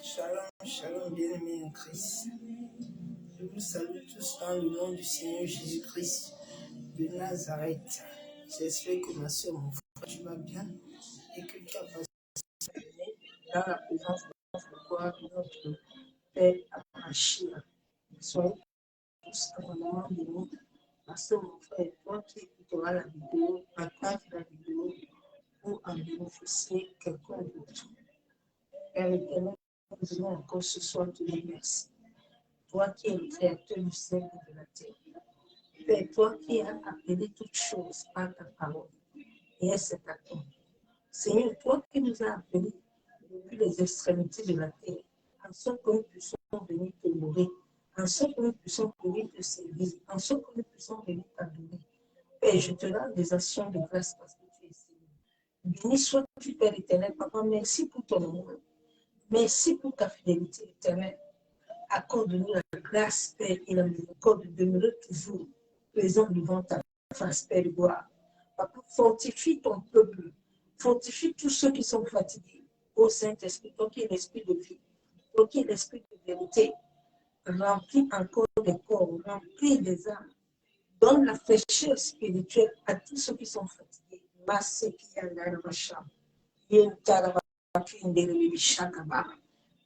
Shalom, shalom, bien-aimés en Christ. Je vous salue tous dans le nom du Seigneur Jésus-Christ de Nazareth. J'espère que ma soeur, mon frère, tu vas bien et que tu as passé dans la présence de notre gloire, de notre Père Amachia. Soyez tous abondamment bénis. Ma soeur, mon frère, toi qui écouteras la vidéo, partage la vidéo pour en bénéficier quelqu'un d'autre. Père éternel, nous voulons encore ce soir te dire merci. Toi qui es le créateur du ciel et de la terre. Père, toi qui as appelé toutes choses par ta parole et elle s'est accomplie. Seigneur, toi qui nous as appelés depuis les extrémités de la terre, en sorte que nous puissions venir te louer, en sorte que nous puissions venir te servir, en sorte que nous puissions venir t'adorer. Père, je te rends des actions de grâce parce que tu es Seigneur. Béni sois-tu, Père éternel. Papa, merci pour ton amour. Merci pour ta fidélité éternelle. Accorde-nous la grâce, Père, et la miséricorde de demeurer toujours présent devant ta face, Père de gloire. Papa, fortifie ton peuple, fortifie tous ceux qui sont fatigués. Ô Saint-Esprit, toi qui es l'esprit de vie, toi qui es l'esprit de vérité, remplis encore des corps, remplis des âmes. Donne la fraîcheur spirituelle à tous ceux qui sont fatigués.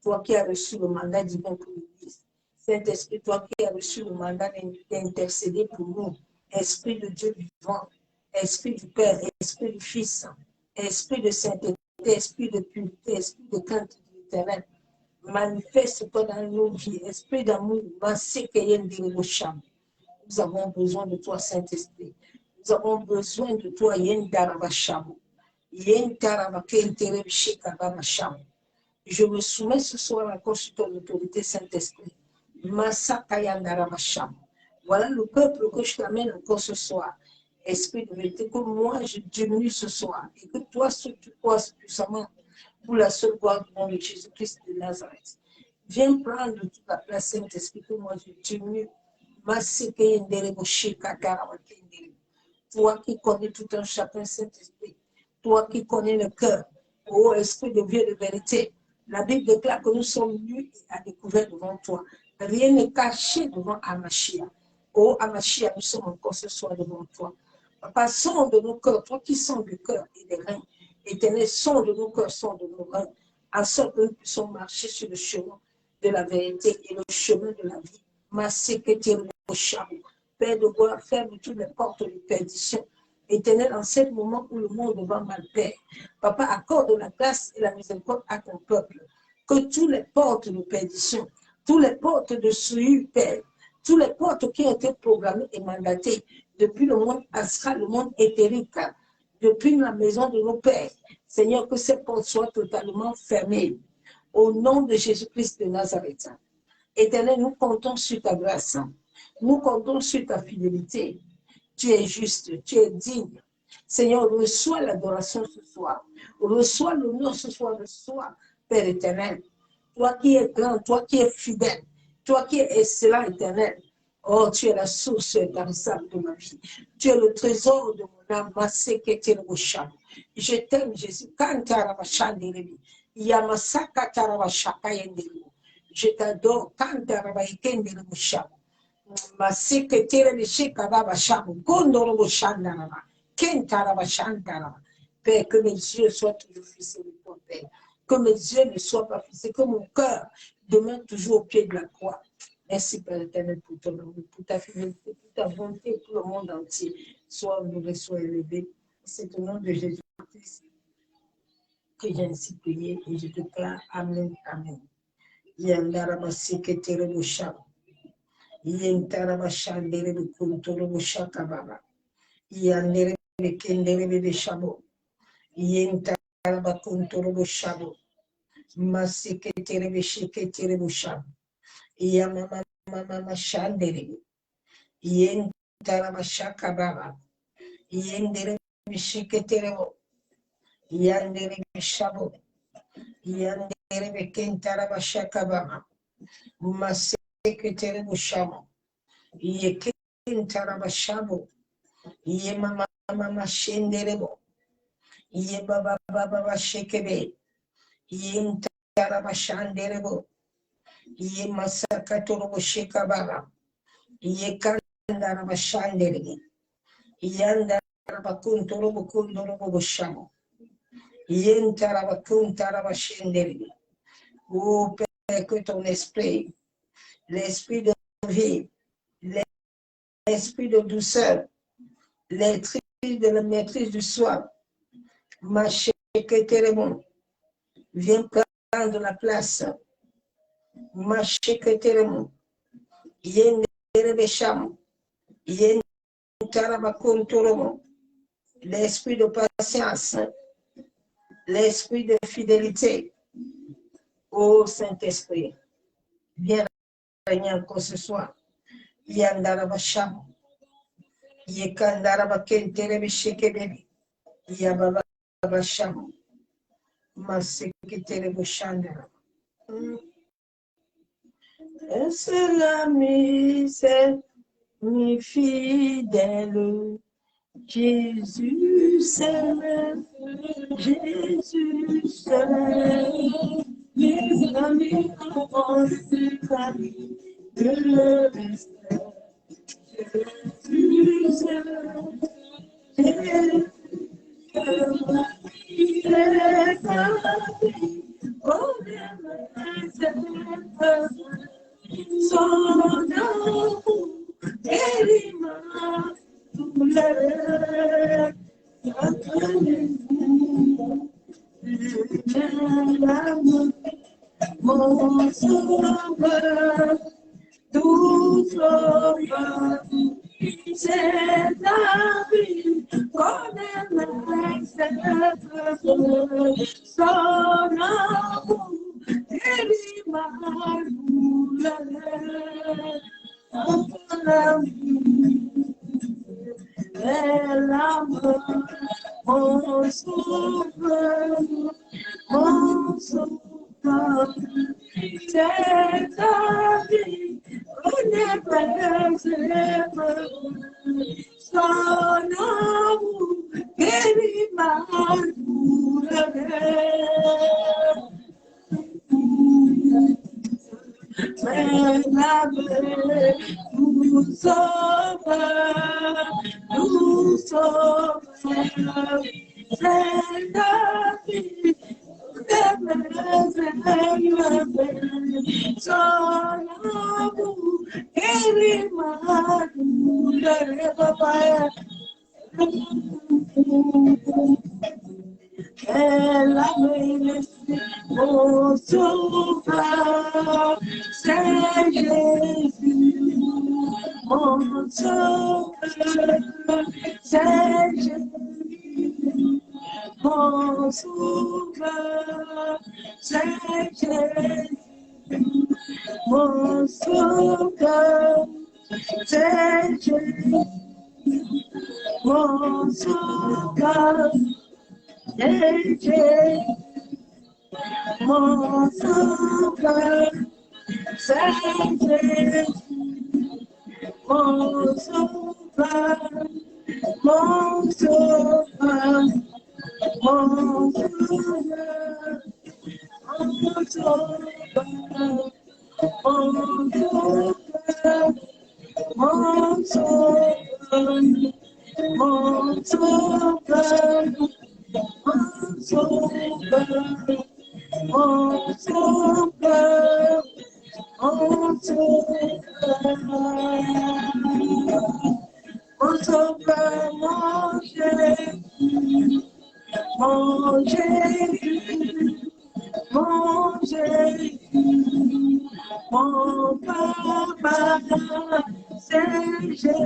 Toi qui as reçu le mandat divin pour l'Église. Saint-Esprit, toi qui as reçu le mandat d'intercéder pour nous. Esprit de Dieu vivant, Esprit du Père, Esprit du Fils, Esprit de sainteté, Esprit de pureté, Esprit de crainte de l'Éternel. Manifeste-toi dans nos vies, Esprit d'amour, nous avons besoin de toi, Saint-Esprit. Nous avons besoin de toi, Je me soumets ce soir encore sur ton autorité, Saint-Esprit. Voilà le peuple que je t'amène encore ce soir. Esprit de vérité, que moi je diminue ce soir et que toi, tu croises puissamment pour la seule gloire du nom de Jésus-Christ de Nazareth. Viens prendre toute la place, Saint-Esprit, que moi je diminue. Toi qui connais tout un chacun, Saint-Esprit, toi qui connais le cœur, ô Esprit de vie et de vérité, la Bible déclare que nous sommes nus et à découvert devant toi. Rien n'est caché devant Amachia. Ô Amachia, nous sommes encore ce soir devant toi. Papa, sonde de nos cœurs, toi qui sondes le cœur et les reins. Éternel, sonde de nos cœurs, sonde de nos reins, en sorte que nous puissions marcher sur le chemin de la vérité et le chemin de la vie. Père de gloire, ferme toutes les portes de perdition. Éternel, en ce moment où le monde va mal, Père, Papa, accorde la grâce et la miséricorde à ton peuple. Que toutes les portes de perdition, toutes les portes de souillure, Père, toutes les portes qui ont été programmées et mandatées depuis le monde astral, le monde éthérique, depuis la maison de nos pères, Seigneur, que ces portes soient totalement fermées. Au nom de Jésus-Christ de Nazareth. Éternel, nous comptons sur ta grâce. Nous comptons sur ta fidélité. Tu es juste, tu es digne. Seigneur, reçois l'adoration ce soir. Reçois l'honneur ce soir, reçois, Père éternel. Toi qui es grand, toi qui es fidèle, toi qui es excellent, éternel. Oh, tu es la source intarissable de ma vie. Tu es le trésor de mon âme. Je t'aime, Jésus. Je t'adore. Père, que mes yeux soient toujours fixés sur toi, Père. Que mes yeux ne soient pas fixés, que mon cœur demeure toujours au pied de la croix. Merci, Père éternel, pour ton amour, pour ta fidélité, pour ta bonté, pour le monde entier. Sois honoré, sois élevé. C'est au nom de Jésus-Christ que j'ai ainsi prié et je déclare Amen, Amen. Yentarabashandere kuntoro bushaka baba. Yandere kendere beshabo. Yentarabakuntoro bushabo. Masiketere beshiketere bushabo. Yamama mama shandere. Yentarabashaka baba. Yendere beshiketere bo. Yandere beshabo. Yandere bekentarabashaka baba. Masiketere bushabo. Yekentarabashabo. Ye mama shenderebo. Ye baba shekebe. Ye Tarabashanderebo, Ye Masakatorobo Shekabara, Ye Kandarabashanderebo, Yandarabakuntorobo Kundorobo Shamo, Yentarabakuntarabashenderebo. Oh Père, que ton esprit, l'esprit de vie, l'esprit de douceur, l'esprit de la maîtrise du soi, ma chéqueteremon, viens prendre la place, ma chéqueteremon, yen derebesham, yen tarabakontoromon, l'esprit de patience, l'esprit de fidélité, ô Saint-Esprit, viens régner encore ce soir, yandarabasham, yekandarabakенterebeshekebebe, yabababasham, maseketereboshandara. C'est l'ami, c'est mi fidèle. Jésus seul, Jésus seul. Mes amis ont su de le respect. Jésus seul, Jésus seul. Il est parti, oh bien, son amour et l'image douleur, l'amour, mon sauveur, tout sauveur, c'est la vie qu'on aimerait s'être, son amour et l'image douleur. L'amour, mon sauveur, c'est ta vie, on est pas son amour, guérit ma douleur. Mais l'amour nous sauve, c'est la vie, son amour, guérit ma douleur, papa. Elle a blessé mon sauveur, c'est Jésus, mon sauveur, c'est Jésus, mon sauveur, c'est Jésus, mon sauveur, c'est Jésus, mon sauveur. Mon sauveur, c'est Jésus, mon sauveur, mon sauveur, mon sauveur, mon sauveur, mon sauveur, mon sauveur, mon sauveur. Mon sauveur, mon sauveur, mon sauveur, mon sauveur, mon Jésus, mon Jésus, mon Jésus, mon papa, c'est Jésus,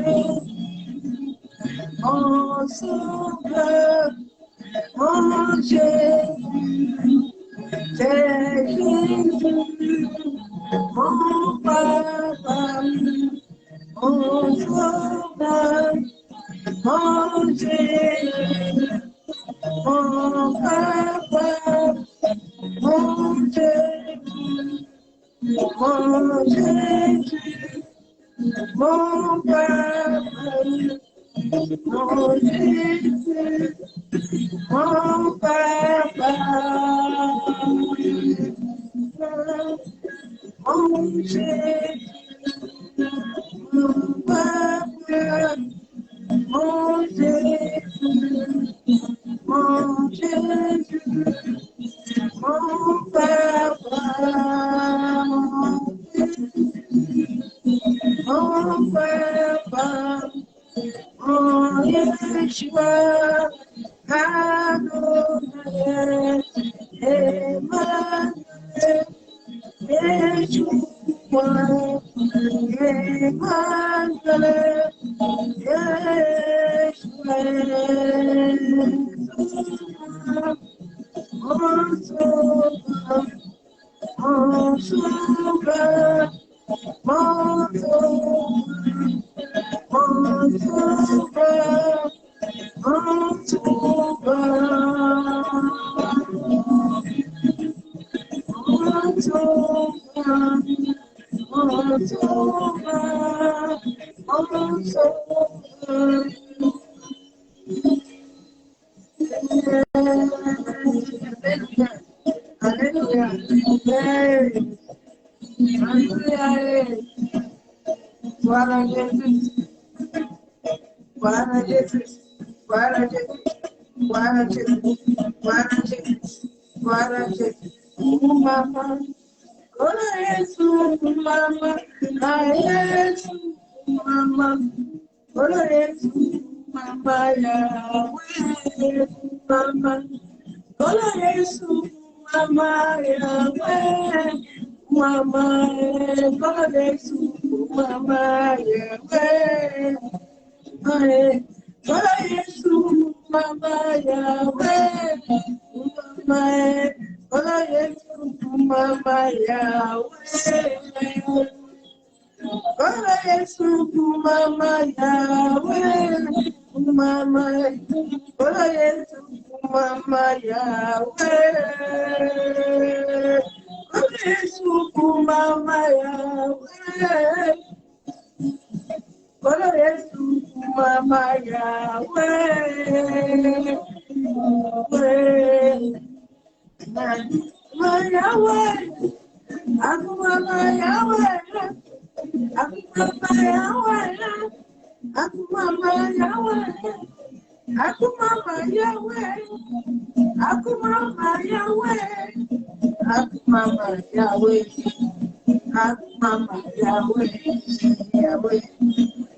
mon sauveur. Mon Jésus, c'est Jésus, mon papa, mon sauveur, mon Jésus, mon papa, mon Jésus, mon Jésus, mon papa, mon Jésus. Mon papa, mon Jésus, mon papa, mon Jésus, mon Jésus, mon papa, mon papa, mon Yeshua, Adonai, Emmanuel, Yeshua, Emmanuel, Yeshua, mon sauveur, mon sauveur, mon sauveur, mon sauveur, mon sauveur, mon sauveur, mon sauveur, mon sauveur. Alléluia. Alléluia. Voilà Jésus. Voilà Jésus. Voilà Jésus. Voilà Jésus. Voilà Jésus. Voilà Jésus. Mama. Hola Jesús, mama. Ay Jesús, mama. Hola Jesús, mama. Yahweh, mama. Hola Jesús, mama. Yahweh, mama. Hola Jesús, mama. Yahweh. Hola Jesús, mama. Yahweh, mama. Hola Jesús, mama. Yahweh. Hola Jesús, mama. Yahweh, mama. Hola Jesús, mama. Yahweh. Hola Jesús, mama. Yahweh. Hola Jesús, mama. Yahweh. Yahweh. Aku mama Yahweh. Aku mama Yahweh. Aku mama Yahweh. Aku mama Yahweh. Aku mama Yahweh. Aku mama Yahweh. Aku mama Yahweh. Yahweh.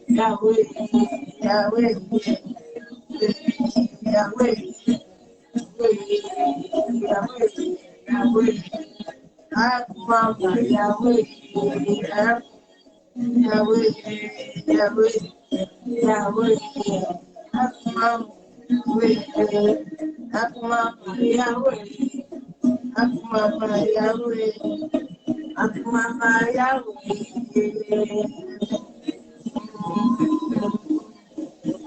Yahweh. Yahweh. Yahweh. Yahweh. Yahweh. Aku mama Yahweh. Yahweh. Yahweh. Yahweh. Aku mama Yahweh. Aku mama Yahweh. Aku mama Yahweh. Aku mama Yahweh.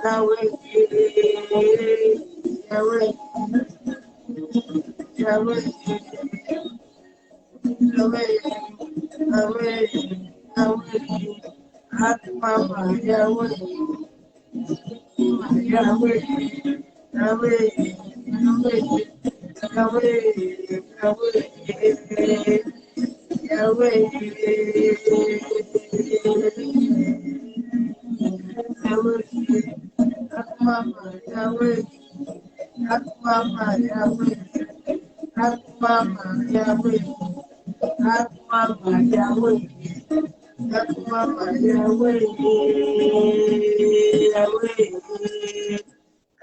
Yahweh. Yahweh. Yahweh. Yahweh. Yahweh. Yahweh. Aku mama Yahweh. Yahweh. Yahweh. Yahweh. Yahweh. Yahweh. Yahweh. Yahweh. Aku mama Yahweh. Aku mama Yahweh. Aku mama Yahweh. Aku mama Yahweh. Aku mama Yahweh. Yahweh.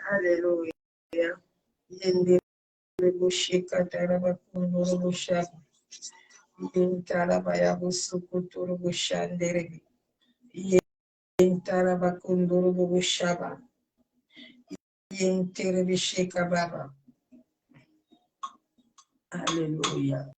Hallelujah. Yende bushika taraba kunduru bushaka. Yentaraba yabusukuturu bushandere. Yentaraba kunduru bushaba. Yentere bishika baba. Hallelujah.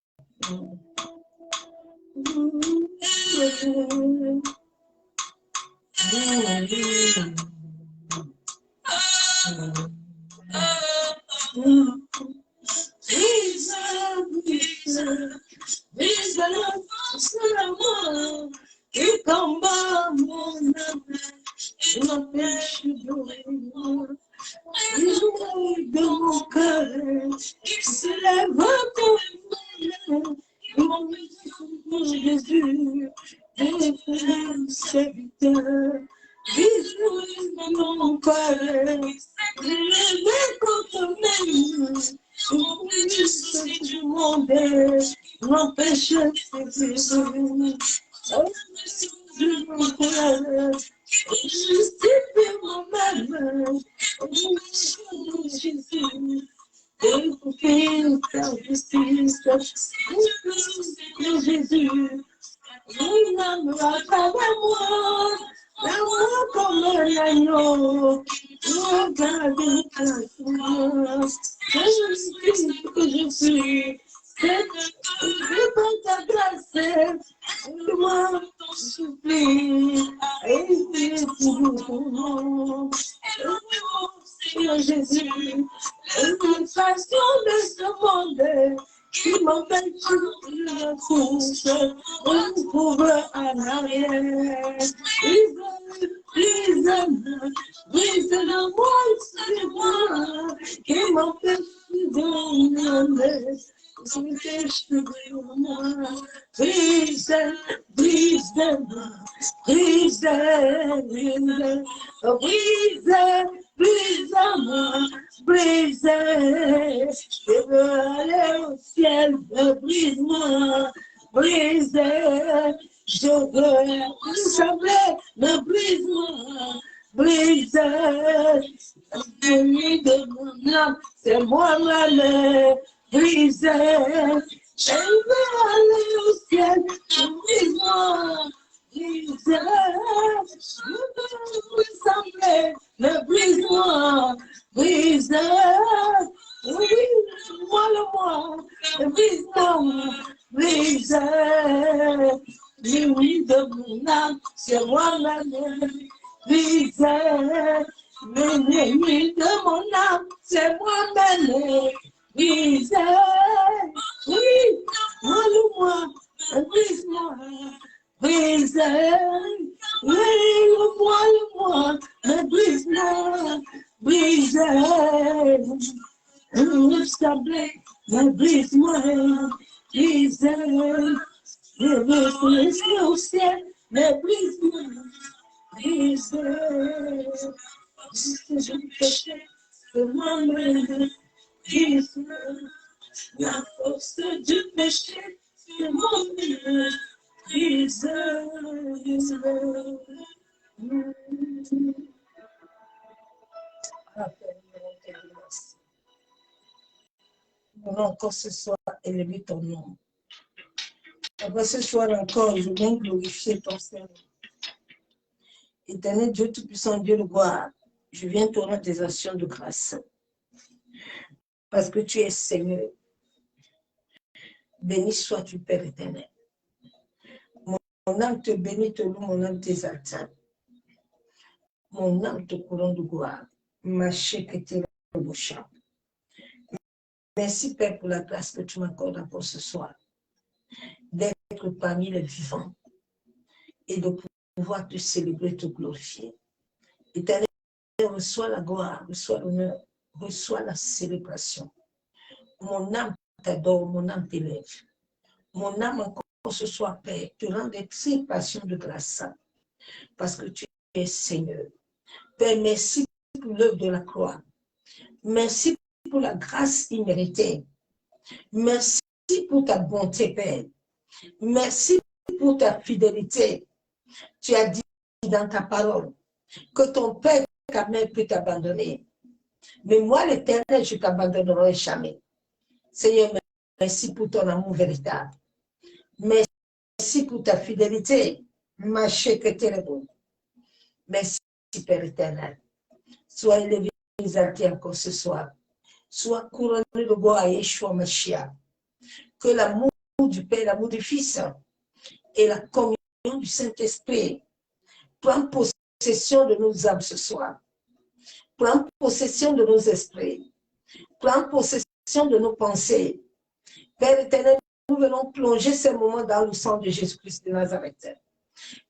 Jésus, serviteur, vise mon cœur, levé contre même, je du monde, m'empêche de vivre. Mon cœur, justifie moi-même, Jésus. Et pour faire ta justice, Jésus, il n'aimera pas d'amour, l'amour comme un agneau, regarde ta foi, que je suis, c'est pour ta grâce, moi, je supplie, et pour Seigneur Jésus, une façon de ce monde qui m'empêche de la course, on couvre en arrière. Brise le moi, qui m'empêche de me brise, je veux aller au ciel, brise-moi, brise, je veux ressembler, me brise-moi, brise, celui de mon âme, c'est moi-même, brise, je veux aller au ciel, brise-moi, brise, je veux ressembler, me brise-moi, brise, oui, moi, brise-moi, brise, l'ennemi de mon âme, c'est moi-même, brise, l'ennemi de mon âme, c'est moi-même, brise, oui, moi, brise-moi, brise, oui, moi, brise-moi, brise, me brise-moi, brise, je veux laisser au ciel, me brise-moi, brise, je me péché, c'est moi-même, brise, la force du péché, c'est moi-même, brise, Nous allons encore ce soir élever ton nom. Après ce soir encore, je viens glorifier ton Seigneur. Éternel Dieu Tout-Puissant, Dieu de gloire, je viens te rendre des actions de grâce. Parce que tu es Seigneur. Béni sois-tu, Père éternel. Mon âme te bénit, te loue, mon âme t'exalte. Mon âme te couronne de gloire. Ma chèque était le bouchon. Merci, Père, pour la grâce que tu m'accordes encore ce soir. D'être parmi les vivants et de pouvoir te célébrer, te glorifier. Éternel, reçois la gloire, reçois l'honneur, reçois la célébration. Mon âme t'adore, mon âme t'élève. Mon âme encore ce soir, Père, te rend des tribulations de grâce parce que tu es Seigneur. Père, merci pour l'œuvre de la croix. Merci pour la grâce imméritée. Merci pour ta bonté, Père. Merci pour ta fidélité. Tu as dit dans ta parole que ton Père quand même peut t'abandonner. Mais moi, l'Éternel, je ne t'abandonnerai jamais. Seigneur, merci pour ton amour véritable. Merci pour ta fidélité. Ma chère que tu es bon. Merci, Père éternel. Sois élevé, exalté encore ce soir. Sois couronné de gloire à Yeshua Mashiach. Que l'amour du Père, l'amour du Fils et la communion du Saint-Esprit prennent possession de nos âmes ce soir. Prends possession de nos esprits. Prends possession de nos pensées. Père éternel, nous venons plonger ces moments dans le sang de Jésus-Christ de Nazareth.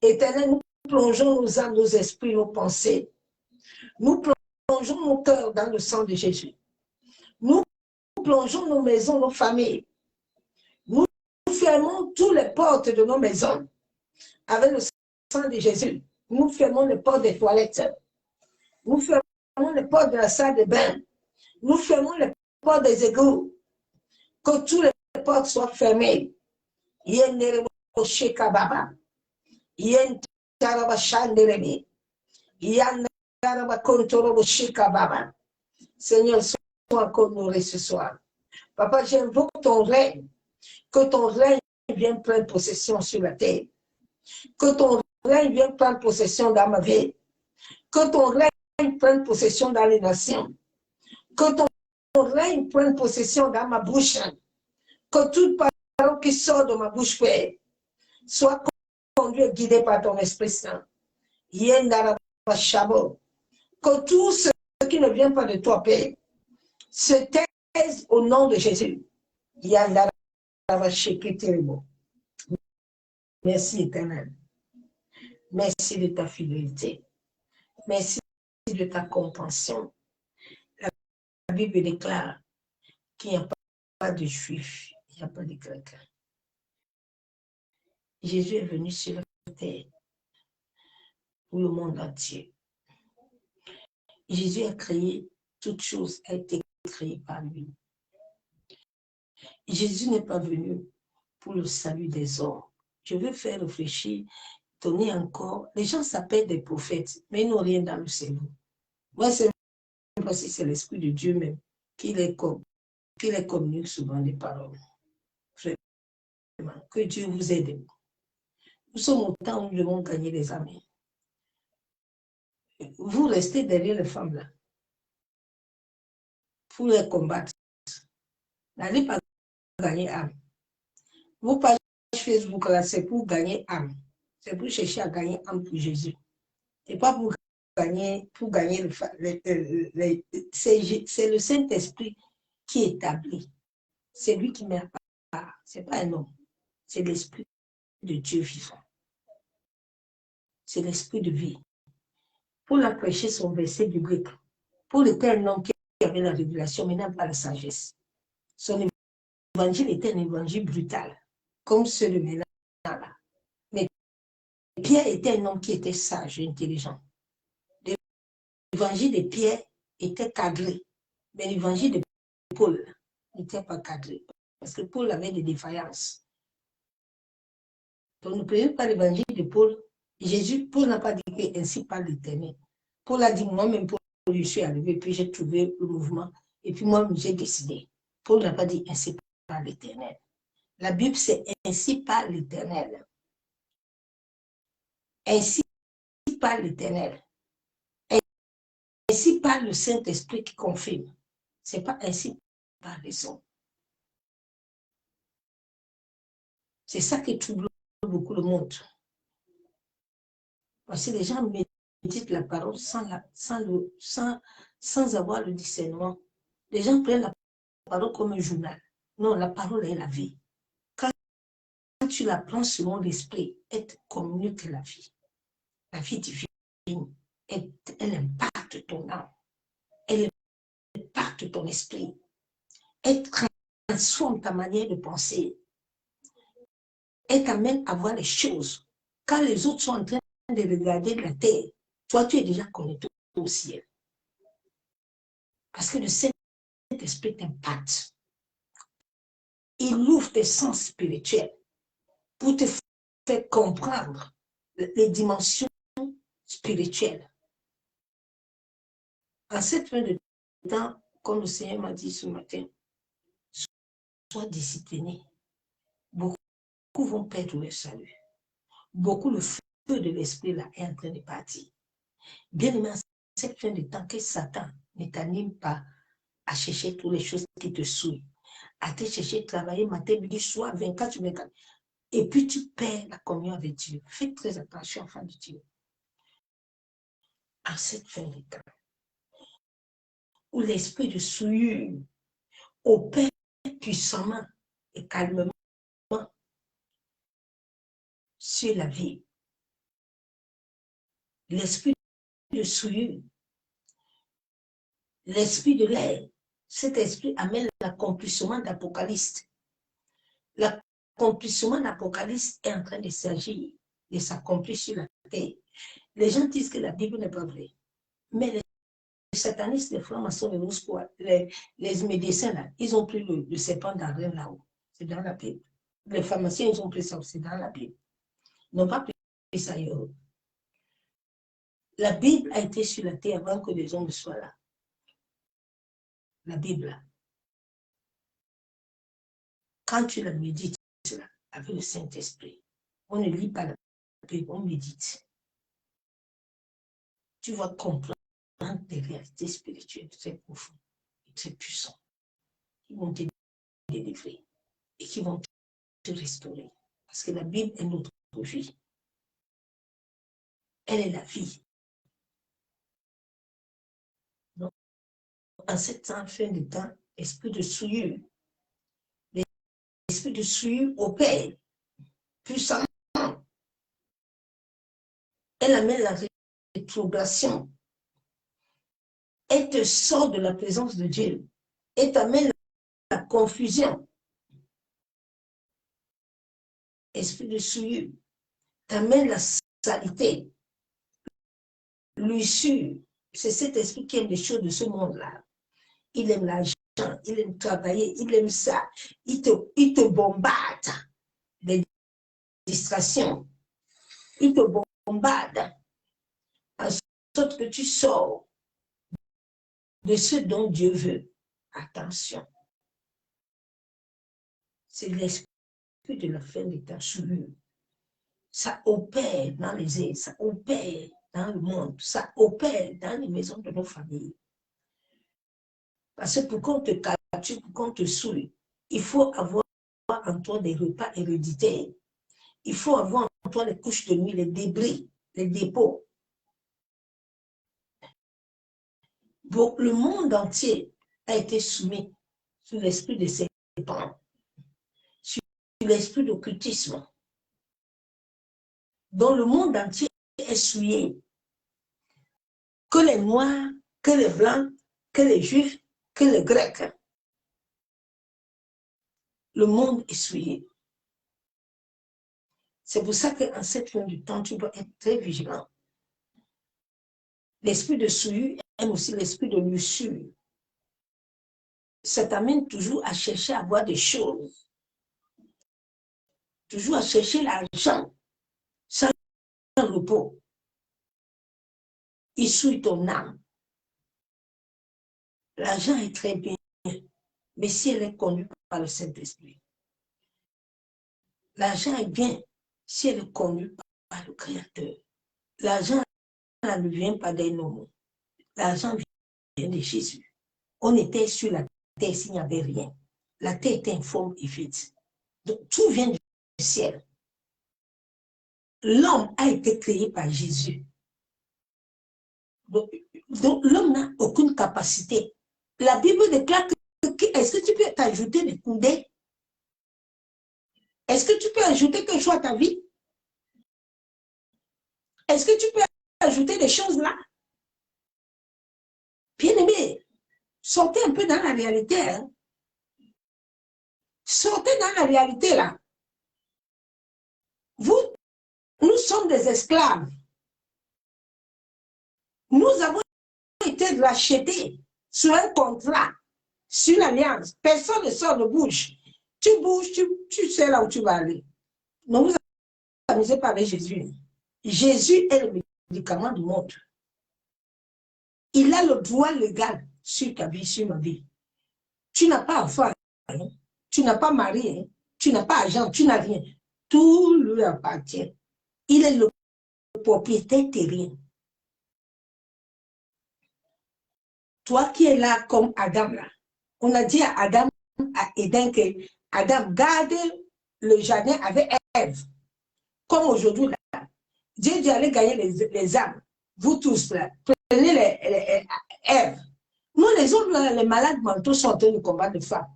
Éternel, nous plongeons nos âmes, nos esprits, nos pensées. Nous plongeons nos cœurs dans le sang de Jésus. Nous plongeons nos maisons, nos familles. Nous fermons tous les portes de nos maisons avec le sang de Jésus. Nous fermons les portes des toilettes. Nous fermons les portes de la salle de bain. Nous fermons les portes des égouts. Que toutes les portes soient fermées. Seigneur, sois encore nourri ce soir. Papa, j'invoque ton règne. Que ton règne vienne prendre possession sur la terre. Que ton règne vienne prendre possession dans ma vie. Que ton règne prenne possession dans les nations. Que ton règne prenne possession dans ma bouche. Que toute parole qui sort de ma bouche, Père, soit conduite et guidée par ton Esprit Saint. Que tout ce qui ne vient pas de toi, Père, se taise au nom de Jésus. Merci, Éternel. Merci de ta fidélité. Merci de ta compréhension. La Bible déclare qu'il n'y a pas de juifs, il n'y a pas de grecs. Jésus est venu sur la terre pour le monde entier. Jésus a créé toute chose, a été créée par lui. Jésus n'est pas venu pour le salut des hommes. Je veux faire réfléchir, donner encore. Les gens s'appellent des prophètes, mais ils n'ont rien dans le cerveau. Moi, c'est parce que c'est l'Esprit de Dieu même qui les communique souvent les paroles. Vraiment, que Dieu vous aide. Nous sommes au temps où nous devons gagner les amis. Vous restez derrière les femmes là pour les combattre. N'allez pas gagner âme. Vos pages Facebook là, c'est pour gagner âme. C'est pour chercher à gagner âme pour Jésus. Et pas pour gagner c'est le Saint-Esprit qui établit. C'est lui qui met à part. C'est pas un homme. C'est l'Esprit de Dieu vivant. C'est l'Esprit de vie. Paul a prêché son verset biblique. Paul était un homme qui avait la révélation, mais n'a pas la sagesse. Son évangile était un évangile brutal, comme ceux de maintenant là. Mais Pierre était un homme qui était sage et intelligent. L'évangile de Pierre était cadré, mais l'évangile de Paul n'était pas cadré, parce que Paul avait des défaillances. Donc, ne prenez pas l'évangile de Paul. Paul n'a pas dit que ainsi parle l'Éternel. Paul a dit, moi-même, Paul, je suis arrivé, puis j'ai trouvé le mouvement, et puis moi, j'ai décidé. Paul n'a pas dit ainsi parle l'Éternel. La Bible, c'est ainsi parle l'Éternel. Ainsi parle l'Éternel. Ainsi parle le Saint-Esprit qui confirme. Ce n'est pas ainsi par raison. C'est ça qui trouble beaucoup le monde. Parce que les gens méditent la parole sans avoir le discernement. Les gens prennent la parole comme un journal. Non, la parole est la vie. Quand tu la prends selon l'esprit, elle te communique la vie. La vie divine, elle impacte ton âme. Elle impacte ton esprit. Elle transforme ta manière de penser. Elle t'amène à voir les choses. Quand les autres sont en train de regarder la terre, toi, tu es déjà connecté au ciel. Parce que le Saint-Esprit t'impacte. Il ouvre tes sens spirituels pour te faire comprendre les dimensions spirituelles. En cette fin de temps, comme le Seigneur m'a dit ce matin, sois discipliné. Beaucoup vont perdre le salut. Beaucoup, le feu de l'esprit là est en train de partir. Bien aimé, en cette fin de temps, que Satan ne t'anime pas à chercher toutes les choses qui te souillent, à te chercher travailler matin, midi, soir, 24/24. Et puis tu perds la communion avec Dieu. Fais très attention, enfant de Dieu. En cette fin de temps, où l'esprit de souillure opère puissamment et calmement sur la vie. L'esprit de souillure, l'esprit de l'air, cet esprit amène l'accomplissement d'Apocalypse. l'accomplissement d'Apocalypse est en train de s'agir, de s'accomplir sur la terre. Les gens disent que la Bible n'est pas vraie. Mais les satanistes, les francs-maçons, les Moscou, les médecins, là, ils ont pris le serpent d'Ariel là-haut. C'est dans la Bible. Les pharmaciens, ils ont pris ça, c'est dans la Bible. Ils n'ont pas pris ça ailleurs. La Bible a été sur la terre avant que les hommes soient là. La Bible, là. Quand tu la médites, là, avec le Saint-Esprit, on ne lit pas la Bible, on médite. Tu vas comprendre des réalités spirituelles très profondes et très puissantes qui vont te délivrer et qui vont te restaurer. Parce que la Bible est notre vie. Elle est la vie. Donc, en cette fin de temps, esprit de souillure, l'esprit de souillure opère puissamment. Elle amène la rétrogradation. Elle te sort de la présence de Dieu. Elle t'amène la confusion. Esprit de souillure t'amène la saleté. L'usure, c'est cet esprit qui aime les choses de ce monde-là. Il aime l'argent, il aime travailler, il aime ça. Il te bombarde des distractions. Il te bombarde en sorte que tu sors de ce dont Dieu veut. Attention. C'est l'esprit de la fin des temps souillure. Ça opère dans les aides, ça opère dans le monde, ça opère dans les maisons de nos familles. Parce que pour qu'on te capture, pour qu'on te souille, il faut avoir en toi des repas héréditaires. Il faut avoir en toi les couches de nuit, les débris, les dépôts. Donc, le monde entier a été soumis sous l'esprit de serpent, sur l'esprit d'occultisme, dont le monde entier est souillé. Que les Noirs, que les Blancs, que les Juifs, que les Grecs. Le monde est souillé. C'est pour ça qu'en cette fin du temps, tu dois être très vigilant. L'esprit de souillure aime aussi l'esprit de luxure. Ça t'amène toujours à chercher à avoir des choses. Toujours à chercher l'argent sans repos. Il souille ton âme. L'argent est très bien, mais si elle est conduite par le Saint-Esprit. L'argent est bien si elle est conduite par le Créateur. L'argent ne vient pas des noms. L'argent vient de Jésus. On était sur la terre s'il n'y avait rien. La terre était informe et vide. Donc, tout vient du ciel. L'homme a été créé par Jésus. Donc l'homme n'a aucune capacité. La Bible déclare que est-ce que tu peux t'ajouter des coudées? Est-ce que tu peux ajouter quelque chose à ta vie? Est-ce que tu peux ajouter des choses là? Bien-aimé, sortez un peu dans la réalité. Hein? Sortez dans la réalité là. Nous sommes des esclaves. Nous avons été rachetés sur un contrat, sur l'alliance. Personne ne sort de bouge. Tu bouges, tu sais là où tu vas aller. Ne vous amusez pas avec Jésus. Jésus est le médicament du monde. Il a le droit légal sur ta vie, sur ma vie. Tu n'as pas enfant, hein? Tu n'as pas mari, hein? Tu n'as pas argent, tu n'as rien. Tout lui appartient. Il est le propriétaire terrien. Toi qui es là comme Adam, là, on a dit à Adam, à Éden, que Adam garde le jardin avec Ève. Comme aujourd'hui, là, Dieu dit allez gagner les âmes. Vous tous, là, prenez les Ève. Nous, les autres, là, les malades mentaux sont en train de combattre les femmes.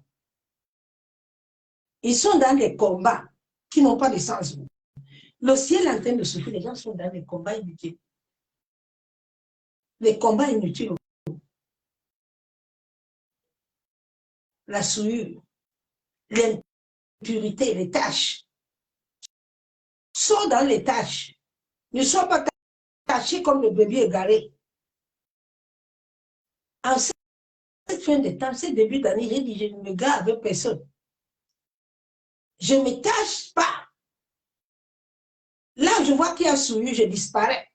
Ils sont dans des combats qui n'ont pas de sens. Le ciel est en train de souffrir. Les gens sont dans des combats inutiles. Les combats inutiles. La souillure, l'impureté, les tâches. Sors dans les tâches. Ne sois pas taché comme le bébé égaré. En cette fin de temps, ce début d'année, j'ai dit, je ne me gare avec personne. Je ne me tâche pas. Là, je vois qu'il y a souillure, je disparais.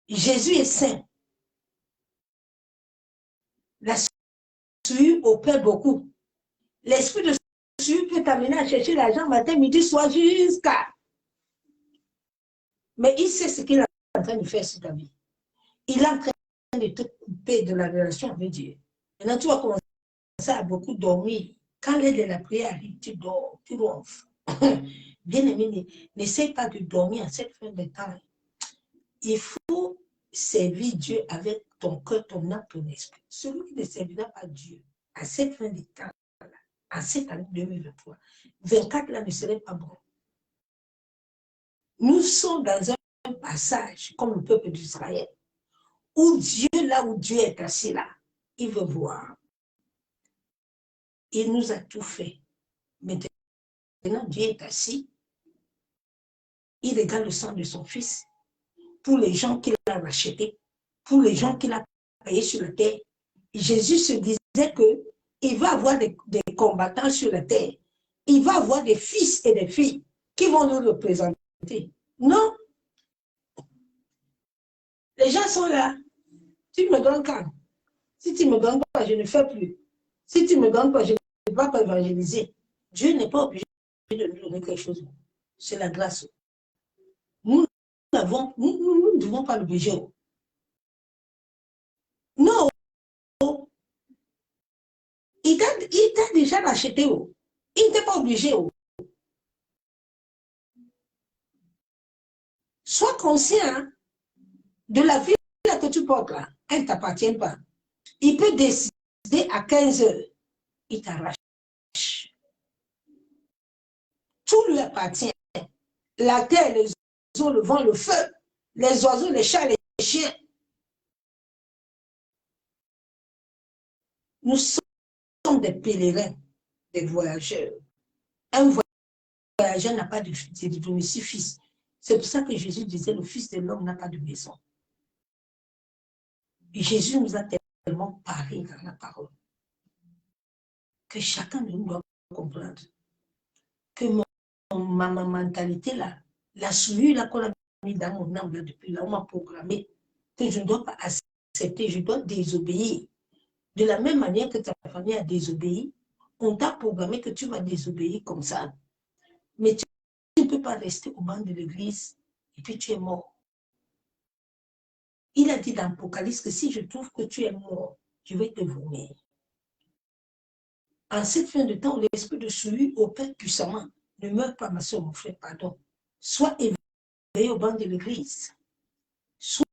Jésus est saint. La souillure opère beaucoup. L'esprit de souillure peut t'amener à chercher l'argent matin, midi, soir, jusqu'à. Mais il sait ce qu'il est en train de faire sur ta vie. Il est en train de te couper de la relation avec Dieu. Maintenant, tu vas commencer à beaucoup dormir. Quand l'aide de la prière arrive, tu dors, tu ronfles. Bien-aimé, n'essaie pas de dormir à cette fin de temps. Il faut servir Dieu avec ton cœur, ton âme, ton esprit. Celui qui ne servira pas Dieu à cette fin de temps, à cette année 2023, 24 là ne serait pas bon. Nous sommes dans un passage, comme le peuple d'Israël, où Dieu, là où Dieu est assis là, il veut voir. Il nous a tout fait. Maintenant, Dieu est assis. Il regarde le sang de son fils pour les gens qu'il a rachetés, pour les gens qu'il a payés sur la terre. Jésus se disait qu'il va avoir des combattants sur la terre. Il va avoir des fils et des filles qui vont nous représenter. Non. Les gens sont là. Tu me donnes quand? Si tu ne me donnes pas, je ne fais plus. Si tu ne me donnes pas, je ne vais pas évangéliser. Dieu n'est pas obligé de nous donner quelque chose. C'est la grâce. Nous ne devons pas l'obliger. Non. Il t'a déjà racheté. Il n'était pas obligé. Sois conscient de la vie que tu portes là. Elle ne t'appartient pas. Il peut décider à 15 heures. Il t'arrache. Tout lui appartient. La terre, les eaux, le vent, le feu, les oiseaux, les chats, les chiens. Nous sommes des pèlerins, des voyageurs. Un voyageur n'a pas de domicile fils. C'est pour ça que Jésus disait, le Fils de l'homme n'a pas de maison. Et Jésus nous a tellement parlé dans la parole que chacun de nous doit comprendre que ma mentalité là, la souillure là qu'on a mis dans mon âme là, depuis là, on m'a programmé que je ne dois pas accepter, je dois désobéir. De la même manière que ta famille a désobéi, on t'a programmé que tu vas désobéir comme ça. Mais tu ne peux pas rester au banc de l'église et puis tu es mort. Il a dit dans l'Apocalypse que si je trouve que tu es mort, je vais te vomir. En cette fin de temps, l'esprit de souillure opère puissamment. Ne meurs pas, ma soeur, mon frère, pardon. Sois éveillé au banc de l'église. Sois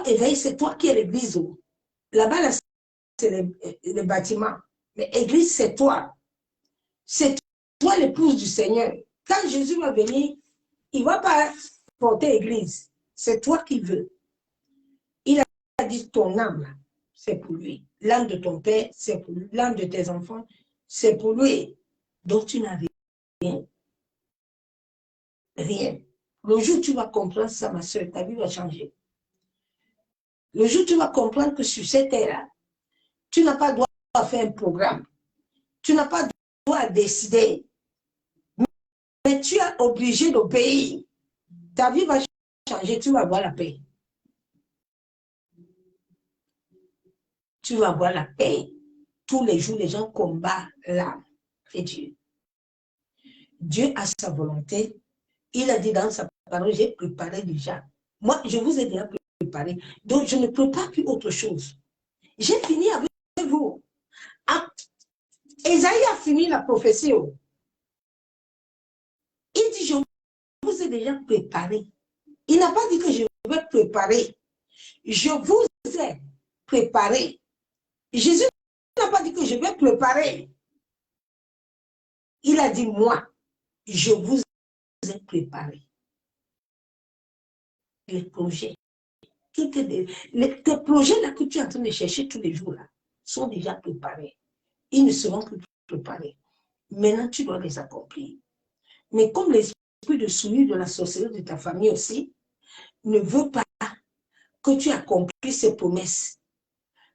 éveillé, c'est toi qui es l'église. Là-bas, là, c'est le bâtiment. Mais l'église, c'est toi. C'est toi l'épouse du Seigneur. Quand Jésus va venir, il ne va pas porter l'église. C'est toi qui veux. Il a dit ton âme, c'est pour lui. L'âme de ton père, c'est pour lui. L'âme de tes enfants, c'est pour lui. Donc tu n'as rien. Rien. Le jour où tu vas comprendre ça, ma soeur, ta vie va changer. Le jour où tu vas comprendre que sur cette terre-là, tu n'as pas droit à faire un programme. Tu n'as pas droit à décider. Mais tu es obligé d'obéir. Ta vie va changer, tu vas avoir la paix. Tu vas avoir la paix. Tous les jours, les gens combattent l'âme et Dieu. Dieu a sa volonté. Il a dit dans sa parole, j'ai préparé déjà. Moi, je vous ai déjà préparé. Donc, je ne prépare plus autre chose. J'ai fini avec vous. Esaïe a fini la prophétie. Il dit, je vous ai déjà préparé. Il n'a pas dit que je vais préparer. Je vous ai préparé. Jésus n'a pas dit que je vais préparer. Il a dit, moi, je vous ai préparé. Les projets. Tes projets là que tu es en train de chercher tous les jours là, sont déjà préparés. Ils ne seront plus préparés. Maintenant, tu dois les accomplir. Mais comme l'esprit de souillure de la sorcellerie de ta famille aussi ne veut pas que tu accomplisses ces promesses,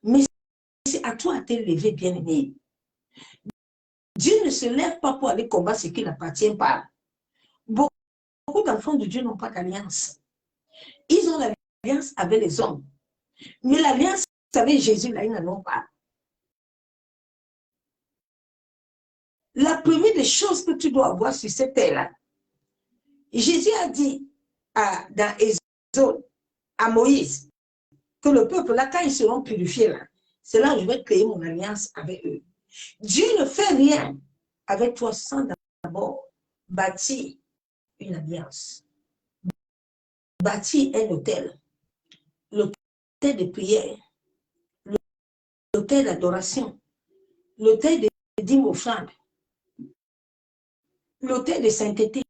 mais c'est à toi de t'élever, bien-aimé. Dieu ne se lève pas pour aller combattre ce qui n'appartient pas. Beaucoup d'enfants de Dieu n'ont pas d'alliance. Ils ont l'alliance avec les hommes. Mais l'alliance avec Jésus, là, ils n'en ont pas. La première des choses que tu dois avoir sur cette terre-là, Jésus a dit dans Exode à Moïse que le peuple, là, quand ils seront purifiés, là, c'est là où je vais créer mon alliance avec eux. Dieu ne fait rien avec toi sans d'abord bâtir une alliance. Bâtir un hôtel. L'hôtel de prière, l'hôtel d'adoration, l'hôtel de dîmes offrandes, l'hôtel de sainteté,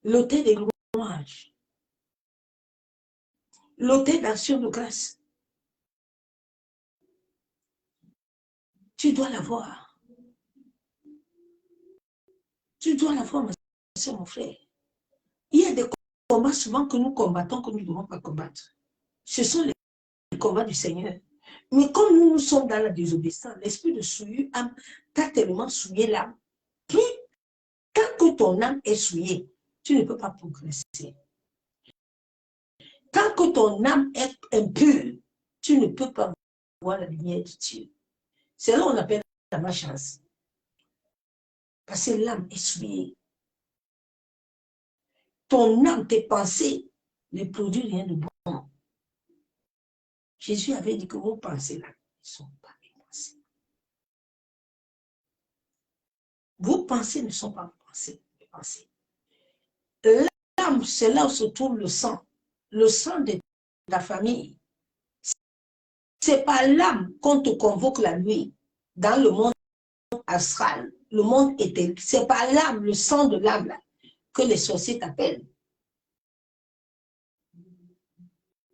l'hôtel de louange, l'hôtel d'action de grâce. Tu dois l'avoir. Tu dois l'avoir, ma soeur, mon frère. Il y a des combats souvent que nous combattons, que nous ne devons pas combattre. Ce sont les combats du Seigneur. Mais comme nous sommes dans la désobéissance, l'esprit de souillure t'a tellement souillé l'âme. Plus, tant que ton âme est souillée, tu ne peux pas progresser. Tant que ton âme est impure, tu ne peux pas voir la lumière de Dieu. C'est là qu'on appelle la malchance. Parce que l'âme est souillée. Ton âme, tes pensées, ne produisent rien de bon. Jésus avait dit que vos pensées là ne sont pas mes pensées. Vos pensées ne sont pas mes pensées. L'âme, c'est là où se trouve le sang de ta famille. C'est par l'âme qu'on te convoque la nuit dans le monde astral, le monde éthérique. C'est par l'âme, le sang de l'âme là, que les sorciers t'appellent.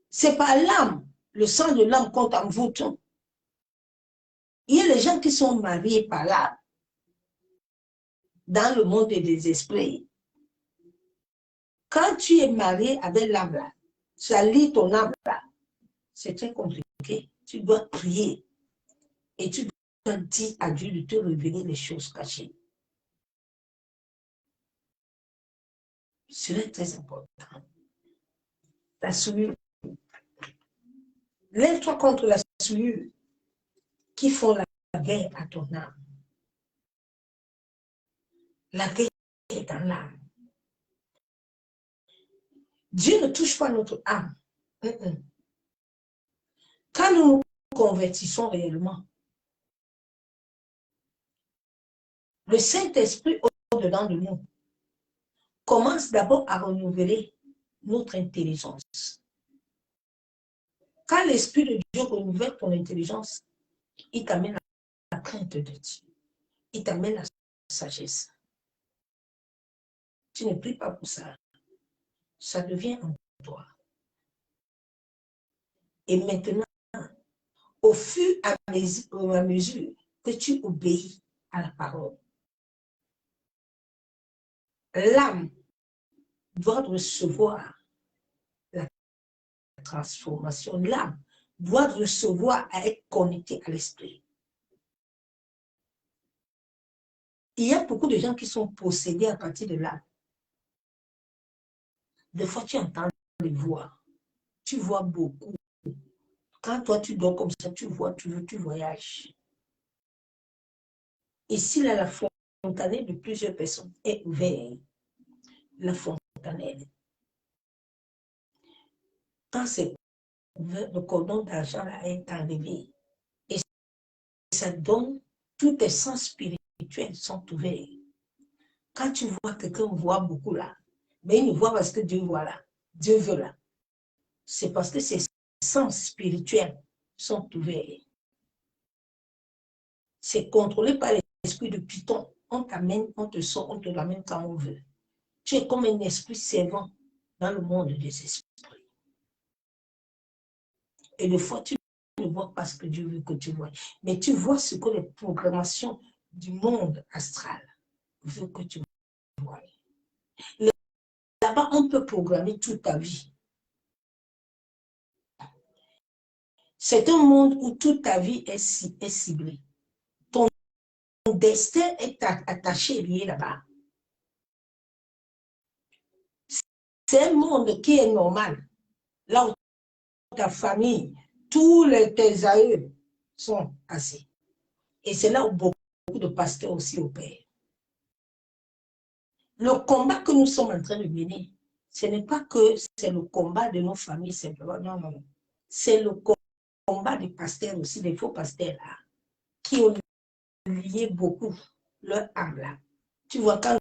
C'est par l'âme, le sang de l'âme qu'on t'envoûte. Il y a les gens qui sont mariés par l'âme dans le monde des esprits. Quand tu es marié avec l'âme là, ça lie ton âme là, c'est très compliqué. Tu dois prier et tu dois dire à Dieu de te révéler les choses cachées. Cela est très important. La souillure. Lève-toi contre la souillure qui font la guerre à ton âme. La guerre est dans l'âme. Dieu ne touche pas notre âme. Quand nous nous convertissons réellement, le Saint-Esprit au-dedans de nous commence d'abord à renouveler notre intelligence. Quand l'Esprit de Dieu renouvelle ton intelligence, il t'amène à la crainte de Dieu. Il t'amène à la sagesse. Tu ne pries pas pour ça. Ça devient en toi. Et maintenant, au fur et à mesure que tu obéis à la parole, l'âme doit recevoir la transformation. L'âme doit recevoir à être connectée à l'esprit. Il y a beaucoup de gens qui sont possédés à partir de l'âme. Des fois, tu entends les voix. Tu vois beaucoup. Quand toi, tu dors comme ça, tu vois toujours, tu voyages. Ici, là, la fontanelle de plusieurs personnes est ouverte. La fontanelle. Quand c'est ouvert, le cordon d'argent est enlevé. Et ça donne, tous tes sens spirituels sont ouverts. Quand tu vois quelqu'un voit beaucoup là, mais il ne voit pas ce que Dieu voit là. Dieu veut là. C'est parce que ses sens spirituels sont ouverts. C'est contrôlé par l'esprit de Python. On t'amène, on te sort, on te l'amène quand on veut. Tu es comme un esprit servant dans le monde des esprits. Et des fois, tu ne vois pas ce que Dieu veut que tu vois. Mais tu vois ce que les programmations du monde astral veulent que tu vois. Là-bas, on peut programmer toute ta vie. C'est un monde où toute ta vie est ciblée. Ton destin est attaché et lié là-bas. C'est un monde qui est normal. Là où ta famille, tous tes aïeux sont assis. Et c'est là où beaucoup de pasteurs aussi opèrent. Le combat que nous sommes en train de mener, ce n'est pas que c'est le combat de nos familles simplement, non, non. C'est le combat des pasteurs aussi, des faux pasteurs là, qui ont lié beaucoup leur âme là. Tu vois, quand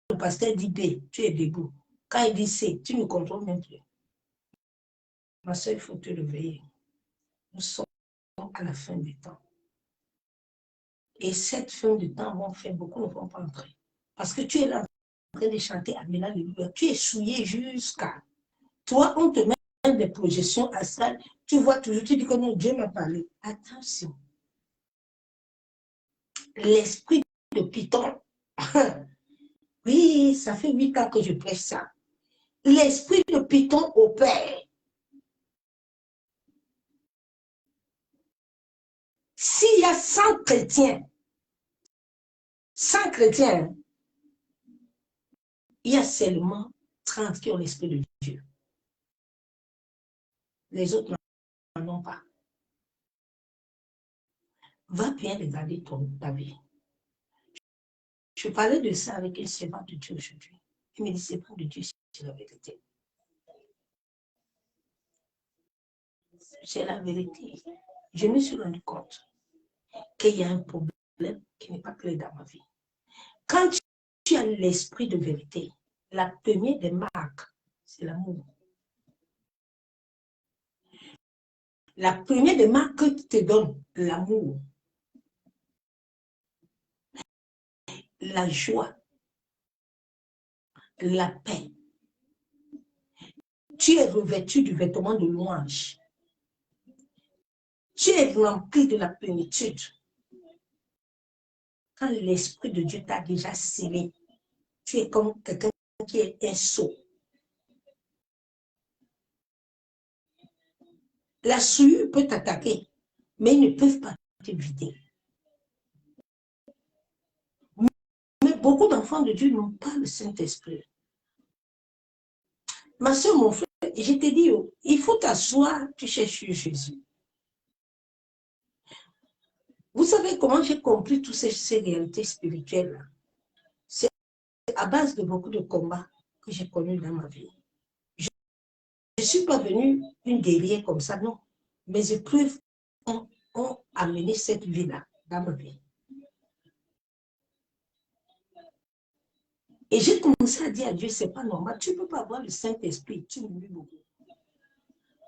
le pasteur dit B, tu es debout. Quand il dit C, tu ne contrôles même plus. Ma soeur, il faut te réveiller. Nous sommes à la fin du temps. Et cette fin du temps, vont faire beaucoup ne vont pas entrer. Parce que tu es là en train de chanter Amen, Alléluia. Tu es souillé jusqu'à. Toi, on te met des projections astrales. Tu vois toujours, tu dis que non, Dieu m'a parlé. Attention. L'esprit de Python. Oui, ça fait 8 ans que je prêche ça. L'esprit de Python opère. S'il y a 100 chrétiens, il y a seulement 30 qui ont l'esprit de Dieu. Les autres n'en ont pas. Va bien regarder ta vie. Je parlais de ça avec un servant de Dieu aujourd'hui. Il me dit, c'est pas de Dieu, c'est la vérité. C'est la vérité. Je me suis rendu compte qu'il y a un problème qui n'est pas clair dans ma vie. Quand tu as l'esprit de vérité, la première des marques, c'est l'amour. La première des marques que tu te donnes, l'amour, la joie, la paix. Tu es revêtu du vêtement de louange. Tu es rempli de la plénitude. Quand l'Esprit de Dieu t'a déjà scellé, tu es comme quelqu'un qui est un sceau. La souillure peut t'attaquer, mais ils ne peuvent pas te vider. Mais beaucoup d'enfants de Dieu n'ont pas le Saint-Esprit. Ma soeur, mon frère, je te dis, il faut t'asseoir, tu cherches Jésus. Vous savez comment j'ai compris toutes ces réalités spirituelles-là? C'est à base de beaucoup de combats que j'ai connus dans ma vie. Je ne suis pas venue une guerrière comme ça, non. Mes épreuves ont amené cette vie-là dans ma vie. Et j'ai commencé à dire à Dieu, c'est pas normal. Tu ne peux pas avoir le Saint-Esprit, tu m'oublies beaucoup.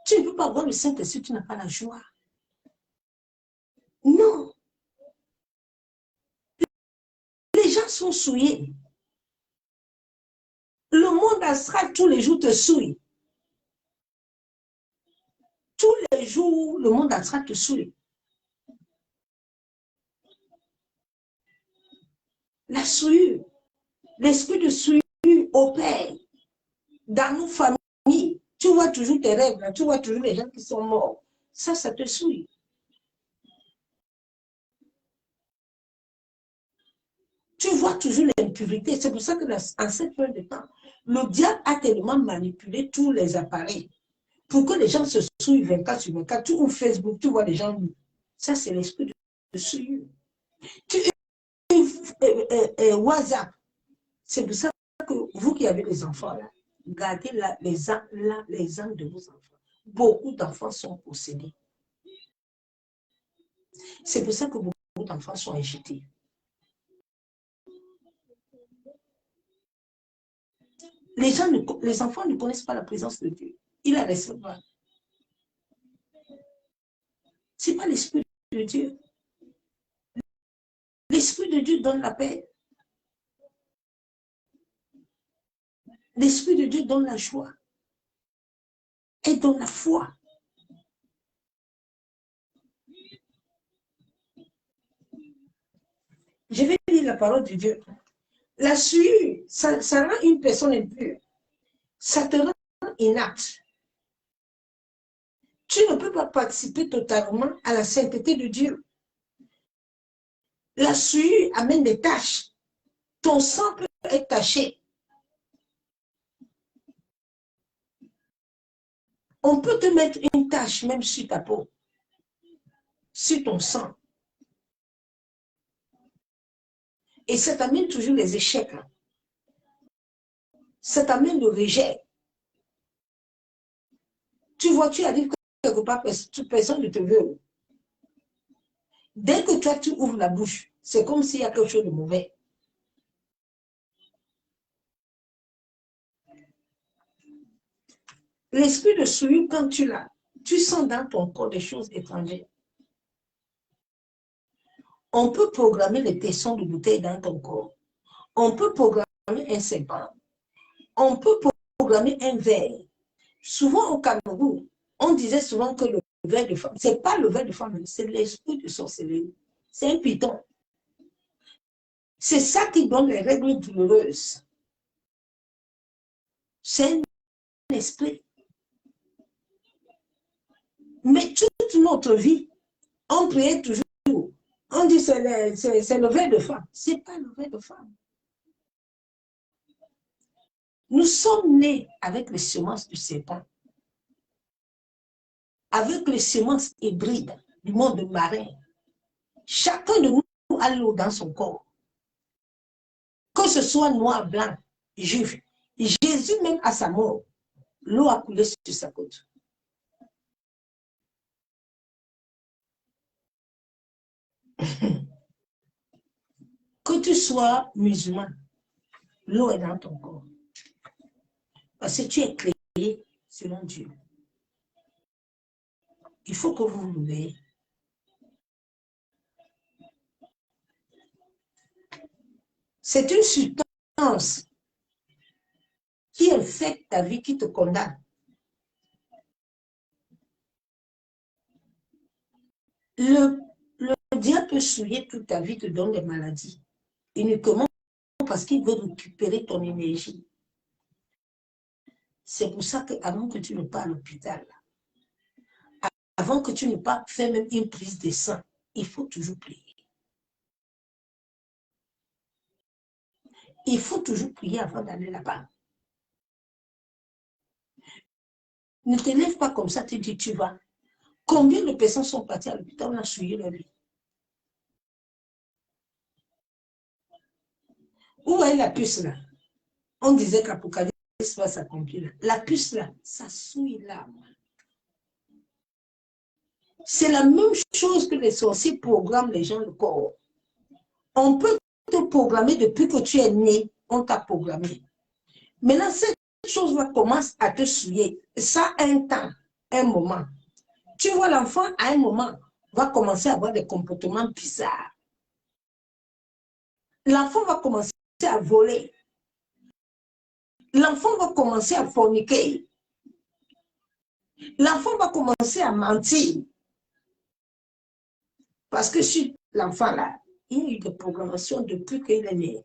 Tu ne peux pas avoir le Saint-Esprit, tu n'as pas la joie. Non. Les gens sont souillés. Le monde astral, tous les jours, te souille. Tous les jours, le monde astral te souille. La souillure, l'esprit de souillure opère dans nos familles. Tu vois toujours tes rêves, là, tu vois toujours les gens qui sont morts. Ça te souille. Tu vois toujours l'impurité. C'est pour ça que en cette fin de temps, le diable a tellement manipulé tous les appareils pour que les gens se souillent 24 sur 24. Tu ouvres Facebook, tu vois les gens nus. Ça, c'est l'esprit de souillure. Tu ouvres WhatsApp. C'est pour ça que vous qui avez des enfants, là, gardez les âmes de vos enfants. Beaucoup d'enfants sont possédés. C'est pour ça que beaucoup d'enfants sont agités. Les enfants ne connaissent pas la présence de Dieu. Ils la reçoivent pas. Ce n'est pas l'Esprit de Dieu. L'Esprit de Dieu donne la paix. L'Esprit de Dieu donne la joie. Et donne la foi. Je vais lire la parole de Dieu. La souillure, ça rend une personne impure. Ça te rend inapte. Tu ne peux pas participer totalement à la sainteté de Dieu. La souillure amène des taches. Ton sang peut être taché. On peut te mettre une tache même sur ta peau, sur ton sang. Et ça t'amène toujours les échecs. Ça t'amène le rejet. Tu vois, tu arrives quelque part, personne ne te veut. Dès que toi, tu ouvres la bouche, c'est comme s'il y a quelque chose de mauvais. L'esprit de souillure, quand tu l'as, tu sens dans ton corps des choses étrangères. On peut programmer les tessons de bouteille dans ton corps. On peut programmer un serpent. On peut programmer un ver. Souvent au Cameroun, on disait souvent que le ver de femme, ce n'est pas le ver de femme, c'est l'esprit de sorcellerie. C'est un python. C'est ça qui donne les règles douloureuses. C'est un esprit. Mais toute notre vie, on priait toujours. On dit c'est le ver de femme. Ce n'est pas le ver de femme. Nous sommes nés avec les semences du serpent, avec les semences hybrides du monde marin. Chacun de nous a l'eau dans son corps. Que ce soit noir, blanc, juif. Jésus, même à sa mort, l'eau a coulé sur sa côte. Que tu sois musulman, l'eau est dans ton corps. Parce que tu es créé selon Dieu. Il faut que vous vous leviez. C'est une substance qui infecte ta vie, qui te condamne. Le diable peut souiller toute ta vie, te donne des maladies. Uniquement parce qu'il veut récupérer ton énergie. C'est pour ça qu'avant que tu ne pars à l'hôpital, avant que tu ne pas faire même une prise de sang, il faut toujours prier. Il faut toujours prier avant d'aller là-bas. Ne te lève pas comme ça, tu dis tu vas. Combien de personnes sont parties à l'hôpital, on a souillé leur vie? Où est la puce là? On disait qu'Apocalypse va s'accomplir. La puce là, ça souille l'âme. C'est la même chose que les sorciers programment les gens le corps. On peut te programmer depuis que tu es né, on t'a programmé. Maintenant, cette chose va commencer à te souiller. Ça a un temps, un moment. Tu vois, l'enfant, à un moment, va commencer à avoir des comportements bizarres. L'enfant va commencer à voler. L'enfant va commencer à forniquer. L'enfant va commencer à mentir. Parce que si l'enfant là, il y a eu des programmations depuis qu'il est né.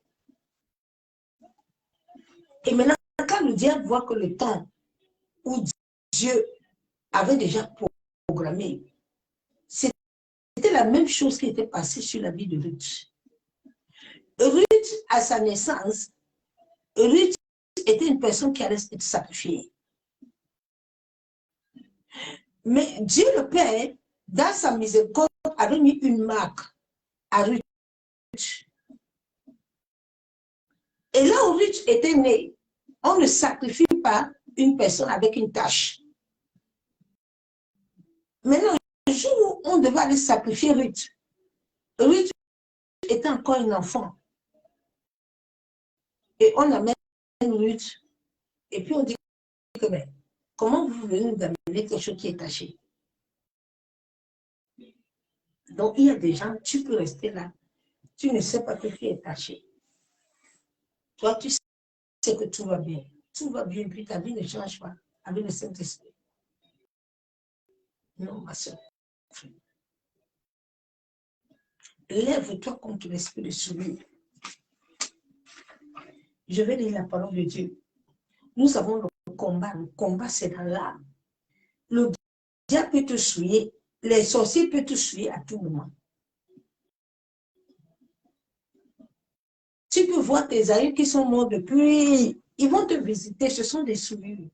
Et maintenant, quand le diable voit que le temps où Dieu avait déjà programmé, c'était la même chose qui était passée sur la vie de Ruth. Ruth, à sa naissance, Ruth était une personne qui allait être sacrifiée. Mais Dieu le Père, dans sa miséricorde, avait mis une marque à Ruth. Et là où Ruth était née, on ne sacrifie pas une personne avec une tâche. Maintenant, le jour où on devait aller sacrifier Ruth, Ruth était encore un enfant. Et on amène Ruth, et puis on dit que, mais, comment vous venez nous amener quelque chose qui est taché? Donc, il y a des gens, tu peux rester là. Tu ne sais pas que tu es taché. Toi, tu sais que tout va bien. Tout va bien, puis ta vie ne change pas avec le Saint-Esprit. Non, ma soeur. Lève-toi contre l'esprit de souillure. Je vais lire la parole de Dieu. Nous avons le combat. Le combat, c'est dans l'âme. Le diable peut te souiller. Les sorciers peuvent te souiller à tout moment. Tu peux voir tes aïeux qui sont morts depuis. Ils vont te visiter. Ce sont des souillures.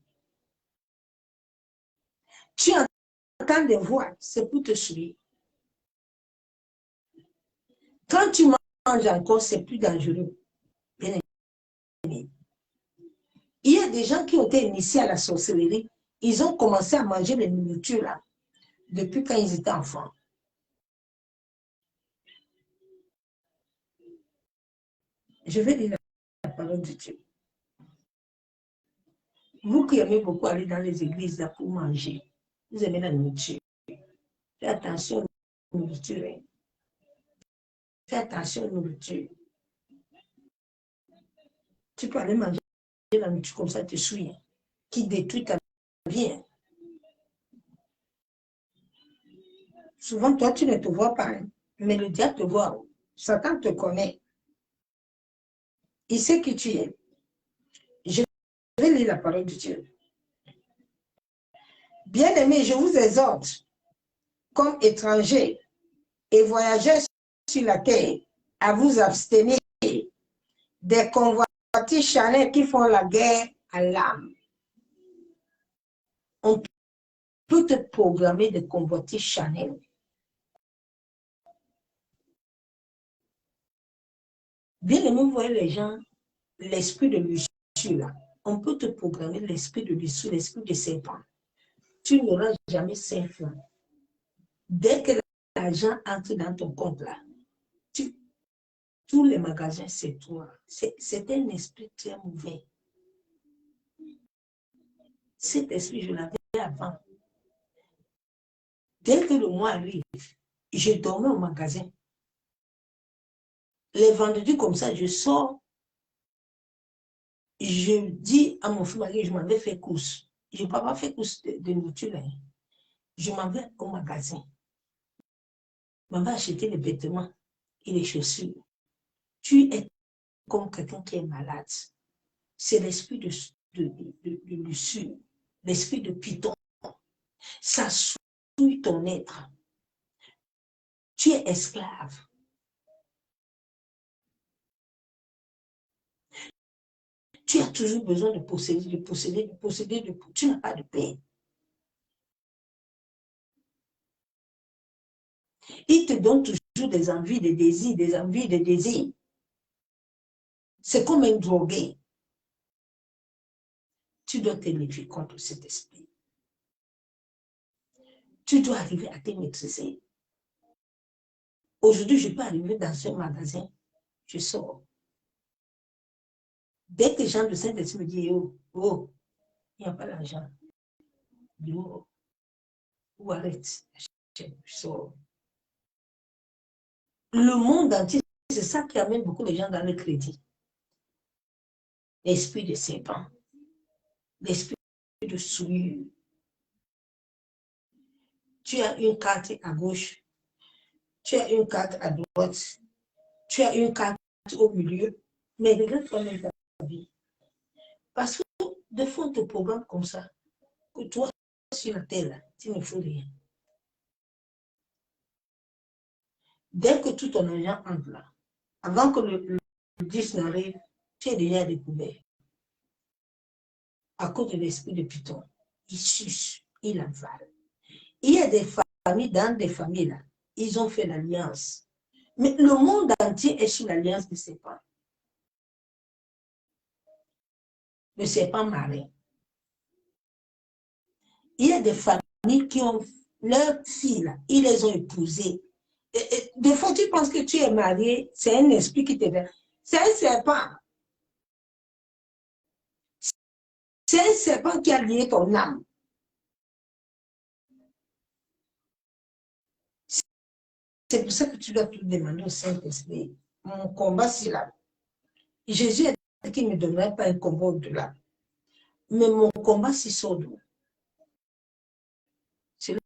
Tu entends des voix. C'est pour te souiller. Quand tu manges encore, c'est plus dangereux. Bien aimé. Il y a des gens qui ont été initiés à la sorcellerie. Ils ont commencé à manger les nourritures là, depuis quand ils étaient enfants. Je vais lire la parole de Dieu. Vous qui aimez beaucoup aller dans les églises là pour manger, vous aimez la nourriture. Fais attention à la nourriture. Hein. Fais attention à la nourriture. Tu peux aller manger la nourriture comme ça, te souilles, qui détruit ta vie. Hein. Souvent, toi, tu ne te vois pas, hein, mais le diable te voit. Satan te connaît. Il sait qui tu es. Je vais lire la parole de Dieu. Bien-aimés, je vous exhorte, comme étrangers et voyageurs sur la terre, à vous abstenir des convoitises charnelles qui font la guerre à l'âme. On peut te programmer des convoitises charnelles. Bien-aimés, vous voyez les gens, l'esprit de l'issue là. On peut te programmer l'esprit de l'issue, l'esprit de serpent. Tu n'auras jamais 5 francs. Dès que l'argent entre dans ton compte là, tous les magasins, c'est toi. C'est un esprit très mauvais. Cet esprit, je l'avais avant. Dès que le mois arrive, je dormais au magasin. Les vendredis comme ça, je sors. Je dis à mon frère, je m'en vais faire course. Je ne peux pas faire course de nourriture. Hein. Je m'en vais au magasin. Je m'en vais acheter les vêtements et les chaussures. Tu es comme quelqu'un qui est malade. C'est l'esprit de l'issue, l'esprit de Python. Ça souille ton être. Tu es esclave. Tu as toujours besoin de posséder. Tu n'as pas de paix. Il te donne toujours des envies, des désirs, des envies, des désirs. C'est comme un drogué. Tu dois te méfier contre cet esprit. Tu dois arriver à te maîtriser. Aujourd'hui, je peux arriver dans un magasin, je sors. Dès que les gens de Saint-Esprit me disent, oh, il n'y a pas d'argent. Je dis, oh, ou arrête, je sors. Le monde entier, c'est ça qui amène beaucoup de gens dans le crédit. L'esprit de serpent, l'esprit de souillure. Tu as une carte à gauche, tu as une carte à droite, tu as une carte au milieu, mais regarde toi-même ta vie. Parce que de fois, on te programme comme ça, que toi, sur la terre, tu ne fais rien. Dès que tout ton argent entre là, avant que le 10 n'arrive, tu es déjà découvert. À cause de l'esprit de Python, il suce, il avale. Il y a des familles, dans des familles là, ils ont fait l'alliance. Mais le monde entier est sous l'alliance de serpent. Le serpent marin. Il y a des familles qui ont leurs filles, là, ils les ont épousées. Des fois, tu penses que tu es marié, c'est un esprit qui te vient. C'est un serpent. C'est un serpent qui a lié ton âme. C'est pour ça que tu dois tout demander au Saint-Esprit. Mon combat, c'est là. Jésus a dit qu'il ne me donnerait pas un combat au-delà. Mais mon combat, c'est sur nous. C'est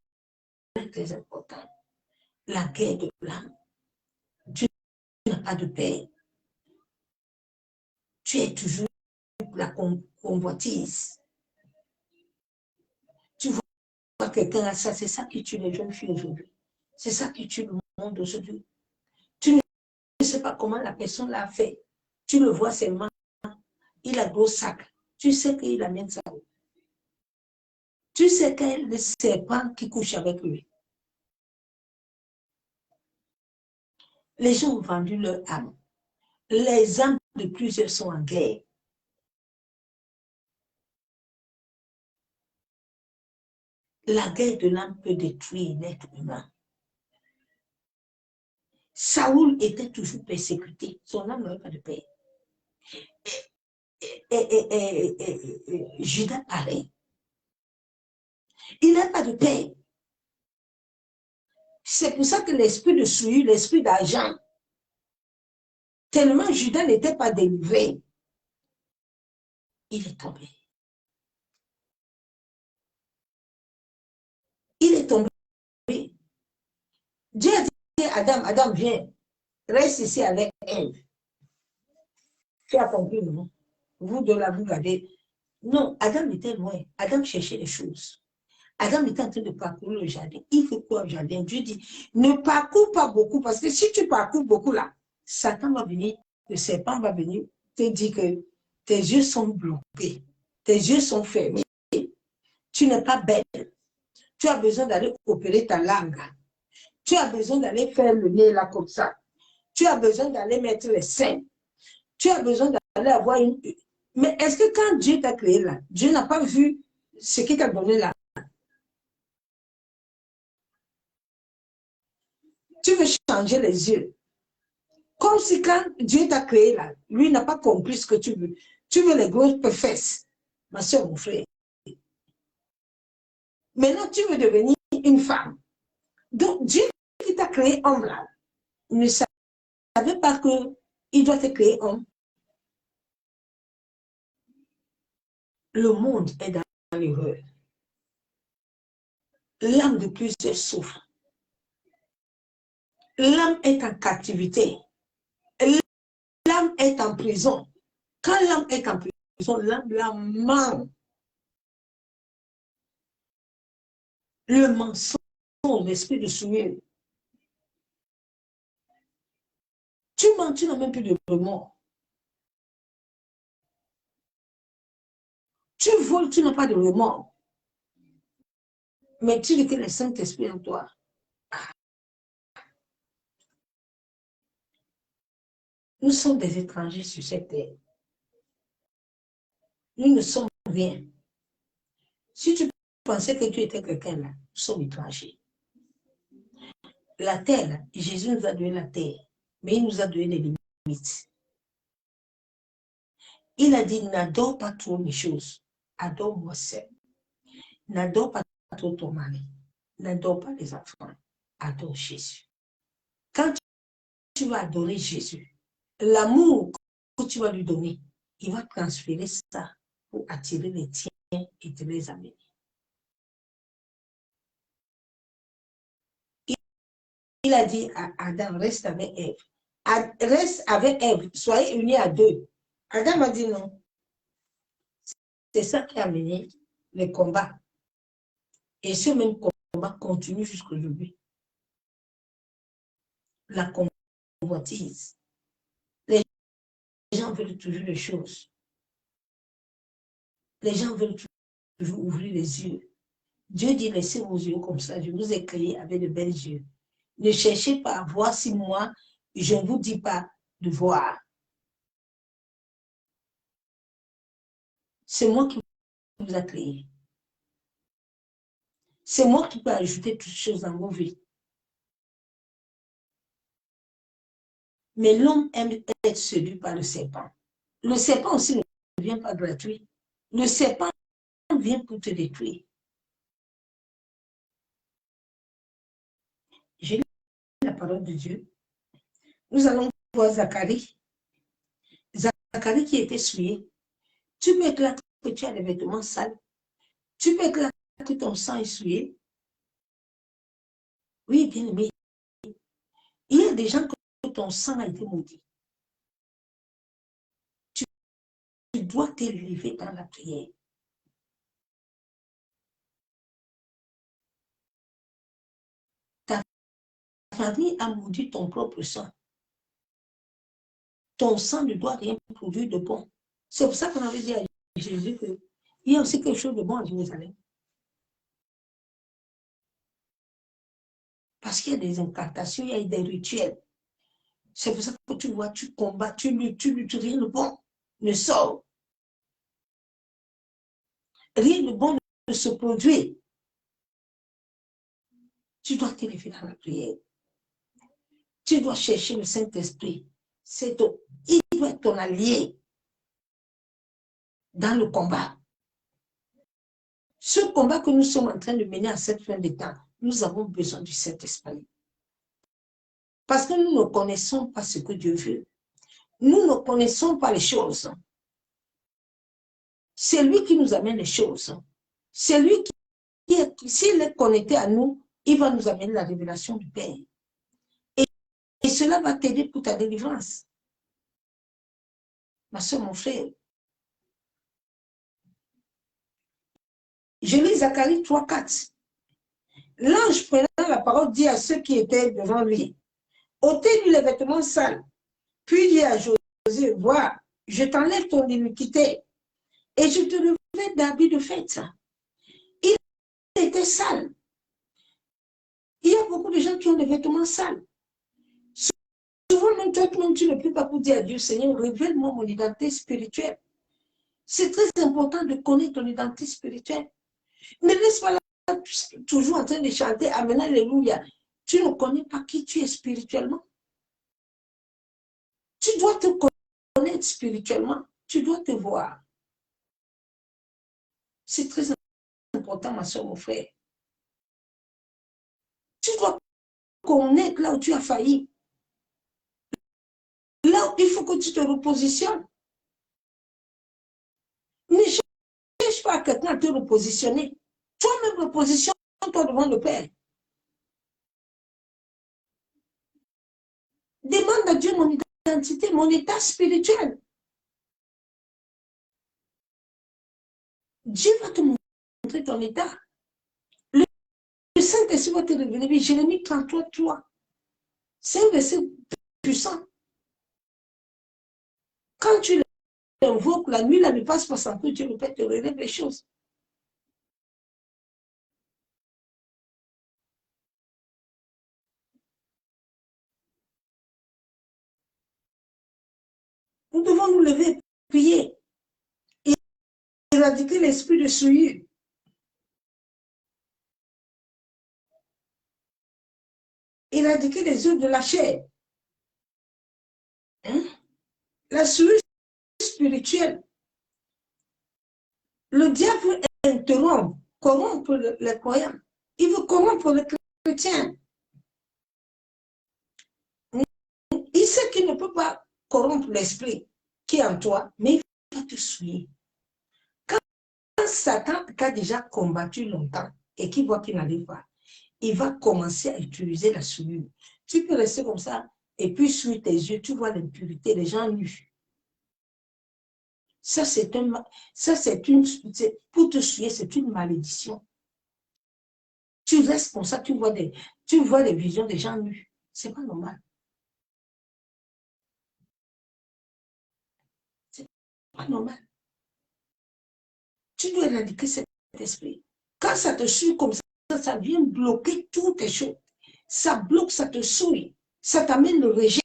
très important. La guerre de l'âme. n'as pas de paix. Tu es toujours la convoitise. Tu vois quelqu'un à ça, c'est ça qui tue les jeunes filles aujourd'hui. C'est ça qui tue le monde aujourd'hui. Tu ne sais pas comment la personne l'a fait. Tu le vois seulement, il a gros sac. Tu sais qu'il amène ça. Tu sais que le serpent qui couche avec lui. Les gens ont vendu leur âme. Les âmes de plusieurs sont en guerre. La guerre de l'âme peut détruire l'être humain. Saoul était toujours persécuté. Son âme n'avait pas de paix. Judas pareil. Il n'a pas de paix. C'est pour ça que l'esprit de souillure, l'esprit d'argent, tellement Judas n'était pas délivré, il est tombé. Il est tombé. Dieu a dit à Adam, Adam, viens, reste ici avec Ève. Tu as compris, non? Vous de là, vous regardez. Non, Adam était loin. Adam cherchait les choses. Adam était en train de parcourir le jardin. Il faut quoi au jardin? Dieu dit, ne parcours pas beaucoup, parce que si tu parcours beaucoup là, Satan va venir, le serpent va venir te dire que tes yeux sont bloqués, tes yeux sont fermés, tu n'es pas belle. Tu as besoin d'aller opérer ta langue. Tu as besoin d'aller faire le nez là comme ça. Tu as besoin d'aller mettre les seins. Tu as besoin d'aller avoir une... Mais est-ce que quand Dieu t'a créé là, Dieu n'a pas vu ce qu'il t'a donné là? Tu veux changer les yeux. Comme si quand Dieu t'a créé là, lui n'a pas compris ce que tu veux. Tu veux les grosses fesses, ma soeur, mon frère. Maintenant, tu veux devenir une femme. Donc, Dieu qui t'a créé homme là, ne savait pas qu'il doit te créer homme. Le monde est dans l'erreur. L'âme de plusieurs souffre. L'âme est en captivité. L'âme est en prison. Quand l'âme est en prison, l'âme la ment. Le mensonge, l'esprit de souillure. Tu mens, tu n'as même plus de remords. Tu voles, tu n'as pas de remords. Mais tu dis que le Saint-Esprit en toi. Nous sommes des étrangers sur cette terre. Nous ne sommes rien. Si tu pensais que tu étais quelqu'un là, nous sommes étrangers. La terre, là, Jésus nous a donné la terre, mais il nous a donné des limites. Il a dit, n'adore pas trop mes choses, adore-moi seul. N'adore pas trop ton mari, n'adore pas les enfants, adore Jésus. Quand tu vas adorer Jésus, l'amour que tu vas lui donner, il va transférer ça pour attirer les tiens et te les amener. Il a dit à Adam, reste avec Ève. Reste avec Ève, soyez unis à deux. Adam a dit non. C'est ça qui a amené les combats. Et ce même combat continue jusqu'aujourd'hui. La convoitise. Les gens veulent toujours les choses. Les gens veulent toujours ouvrir les yeux. Dieu dit, laissez vos yeux comme ça. Je vous ai créé avec de belles yeux. Ne cherchez pas à voir si moi, je ne vous dis pas de voir. C'est moi qui vous a créé. C'est moi qui peux ajouter toutes choses dans vos vies. Mais l'homme aime être séduit par le serpent. Le serpent aussi ne vient pas gratuit. Le serpent vient pour te détruire. Je lis la parole de Dieu. Nous allons voir Zacharie. Zacharie qui était souillé. Tu peux être là que tu as des vêtements sales. Tu peux être là que ton sang est souillé. Oui, bien aimé. Il y a des gens que ton sang a été maudit. Tu dois t'élever dans la prière. Ta famille a maudit ton propre sang. Ton sang ne doit rien produire de bon. C'est pour ça qu'on avait dit à Jésus qu'il y a aussi quelque chose de bon à Jérusalem. Parce qu'il y a des incantations, il y a des rituels. C'est pour ça que tu vois, tu combats, tu luttes, rien de bon ne sort. Rien de bon ne se produit. Tu dois t'élever dans la prière. Tu dois chercher le Saint-Esprit. Il doit être ton allié dans le combat. Ce combat que nous sommes en train de mener à cette fin de temps, nous avons besoin du Saint-Esprit. Parce que nous ne connaissons pas ce que Dieu veut. Nous ne connaissons pas les choses. C'est lui qui nous amène les choses. C'est lui s'il est connecté à nous, il va nous amener la révélation du Père. Et cela va t'aider pour ta délivrance. Ma soeur, mon frère. Je lis Zacharie 3:4. L'ange prenant la parole dit à ceux qui étaient devant lui, ôtez-lui les vêtements sales. Puis dit à Josué, vois, je t'enlève ton iniquité et je te revêt d'habits de fête. Il était sale. Il y a beaucoup de gens qui ont des vêtements sales. Souvent, même toi, tu ne peux pas pour dire à Dieu, Seigneur, révèle-moi mon identité spirituelle. C'est très important de connaître ton identité spirituelle. Ne laisse pas là, toujours en train de chanter Amen, Alléluia. Tu ne connais pas qui tu es spirituellement. Tu dois te connaître spirituellement. Tu dois te voir. C'est très important, ma soeur, mon frère. Tu dois connaître là où tu as failli. Là où il faut que tu te repositionnes. Ne cherche pas quelqu'un à te repositionner. Toi-même, repositionne-toi devant le Père. Demande à Dieu mon identité, mon état spirituel. Dieu va te montrer ton état. Le Saint-Esprit va te révéler. Jérémie 33:3. C'est un verset puissant. Quand tu l'invoques, la nuit, ne passe pas sans que Dieu ne peut te révéler les choses. Nous devons nous lever, prier, et éradiquer l'esprit de souillure. Éradiquer les œuvres de la chair. Hein? La souillure spirituelle. Le diable veut interrompre, corrompre les croyants. Il veut corrompre les chrétiens. Il sait qu'il ne peut pas corrompre l'esprit qui est en toi, mais il va te souiller. Quand Satan t'a déjà combattu longtemps et qu'il voit qu'il n'arrive pas, il va commencer à utiliser la souillure. Tu peux rester comme ça et puis sur tes yeux, tu vois l'impurité, les gens nus. Ça, pour te souiller, c'est une malédiction. Tu restes comme ça, tu vois des visions des gens nus. C'est pas normal. C'est pas normal. Tu dois éradiquer cet esprit. Quand ça te suit comme ça, ça vient bloquer toutes tes choses. Ça bloque, ça te souille. Ça t'amène le rejet.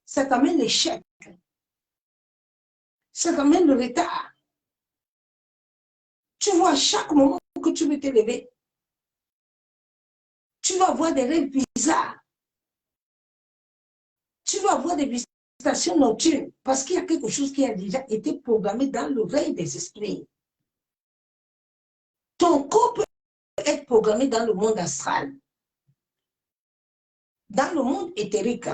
Ça t'amène l'échec. Ça t'amène le retard. Tu vois, à chaque moment que tu veux t'élever, tu vas avoir des rêves bizarres. Tu vas avoir des visitations nocturnes parce qu'il y a quelque chose qui a déjà été programmé dans l'oreille des esprits. Ton corps peut être programmé dans le monde astral, dans le monde éthérique.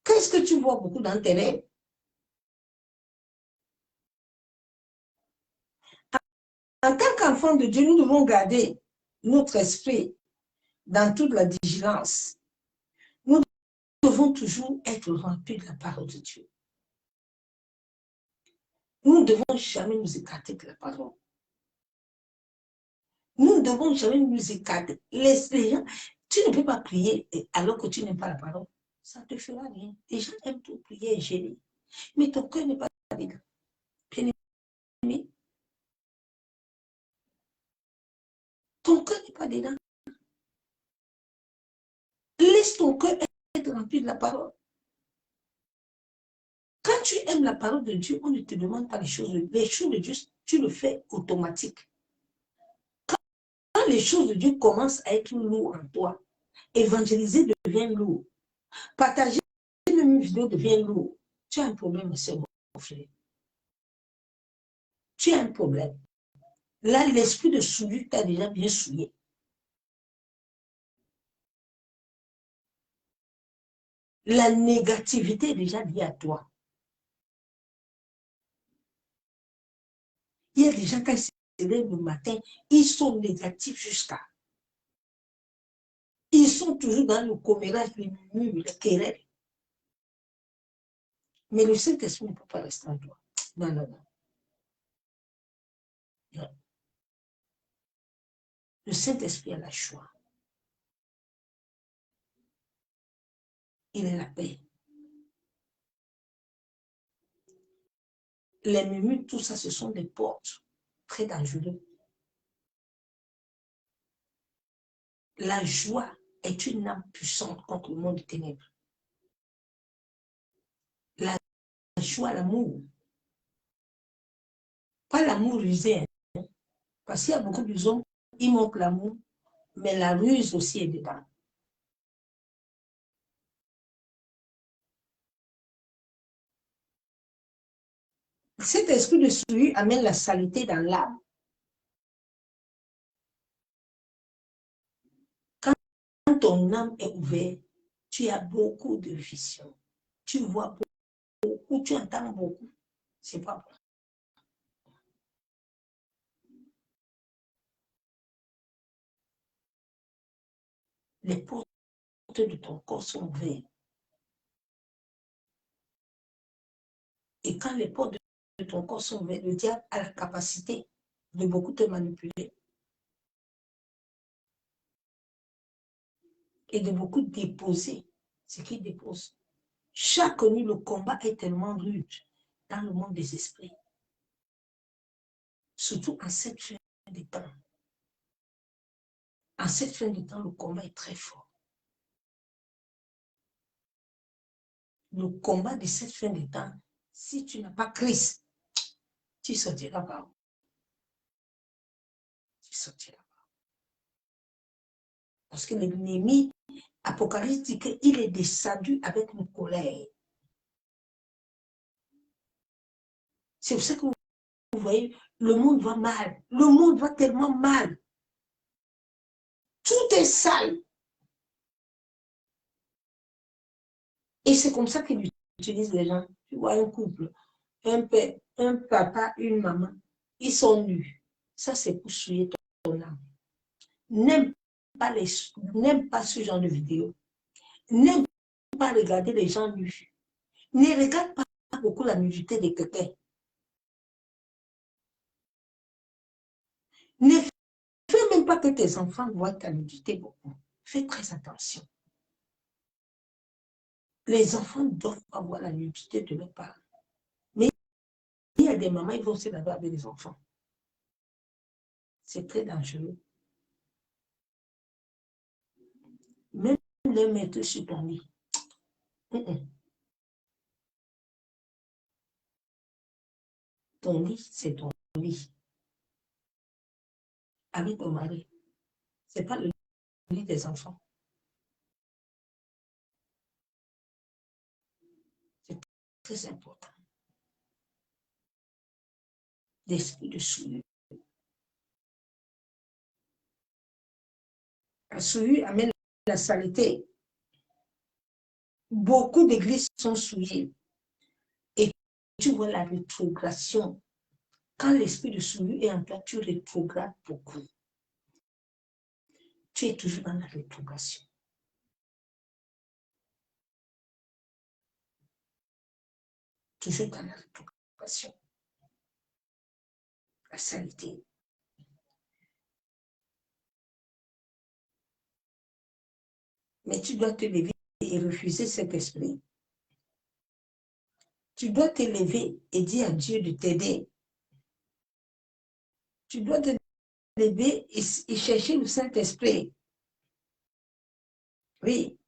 Qu'est-ce que tu vois beaucoup dans tes rêves? En tant qu'enfant de Dieu, nous devons garder notre esprit dans toute la vigilance. Nous devons toujours être remplis de la parole de Dieu. Nous ne devons jamais nous écarter de la parole. Nous ne devons jamais nous écarter. Les gens, tu ne peux pas prier alors que tu n'aimes pas la parole. Ça ne te fera rien. Les gens aiment tout prier et gêner. Mais ton cœur n'est pas dedans. Bien-aimé, ton cœur n'est pas dedans. Laisse ton cœur être rempli de la parole. Quand tu aimes la parole de Dieu, on ne te demande pas les choses. Les choses de Dieu, tu le fais automatique. Quand les choses de Dieu commencent à être lourdes en toi, évangéliser devient lourd. Partager une vidéo devient lourd. Tu as un problème, mon frère. Tu as un problème. Là, l'esprit de souillure t'a déjà bien souillé. La négativité est déjà liée à toi. Il y a des gens, quand ils se lèvent le matin, ils sont négatifs jusqu'à. Ils sont toujours dans le commérage, les murmures, les querelles. Mais le Saint-Esprit ne peut pas rester en toi. Non, non, non. Non. Le Saint-Esprit a la joie. Il est la paix. Les murmures, tout ça, ce sont des portes très dangereuses. La joie est une âme puissante contre le monde des ténèbres. La joie, l'amour. Pas l'amour rusé. Hein? Parce qu'il y a beaucoup de hommes, ils montrent l'amour, mais la ruse aussi est dedans. Cet esprit de souillure amène la saleté dans l'âme. Quand ton âme est ouverte, tu as beaucoup de visions. Tu vois beaucoup, tu entends beaucoup. C'est pas bon. Les portes de ton corps sont ouvertes. Et quand les portes de ton corps sont ouvertes, le diable a la capacité de beaucoup te manipuler et de beaucoup déposer ce qu'il dépose. Chaque nuit, le combat est tellement rude dans le monde des esprits. Surtout en cette fin de temps. En cette fin de temps, le combat est très fort. Le combat de cette fin de temps, si tu n'as pas Christ, tu sortiras pas. Tu sortiras pas. Parce que l'ennemi, Apocalypse dit qu'il est descendu avec une colère. C'est pour ça que vous voyez, le monde va mal. Le monde va tellement mal. Tout est sale. Et c'est comme ça qu'il utilise les gens. Tu vois un couple, un père, un papa, une maman, ils sont nus. Ça, c'est pour souiller ton âme. N'aime pas ce genre de vidéo. N'aime pas regarder les gens nus. Ne regarde pas beaucoup la nudité de quelqu'un. Ne fais même pas que tes enfants voient ta nudité beaucoup. Fais très attention. Les enfants ne doivent pas voir la nudité de leurs parents. Mais il y a des mamans, ils vont se laver avec les enfants. C'est très dangereux. Même les mettre sur ton lit. Ton lit, c'est ton lit. Avec ton mari. Ce n'est pas le lit des enfants. C'est très important. L'esprit de souillure. La souillure amène la saleté. Beaucoup d'églises sont souillées. Et tu vois la rétrogradation. Quand l'esprit de souillure est en toi, tu rétrogrades beaucoup. tu es toujours dans la rétrogression. Toujours dans la rétrogression. La saleté. Mais tu dois te lever et refuser cet esprit. Tu dois te lever et dire à Dieu de t'aider. Tu dois te lever et chercher le Saint-Esprit. Oui.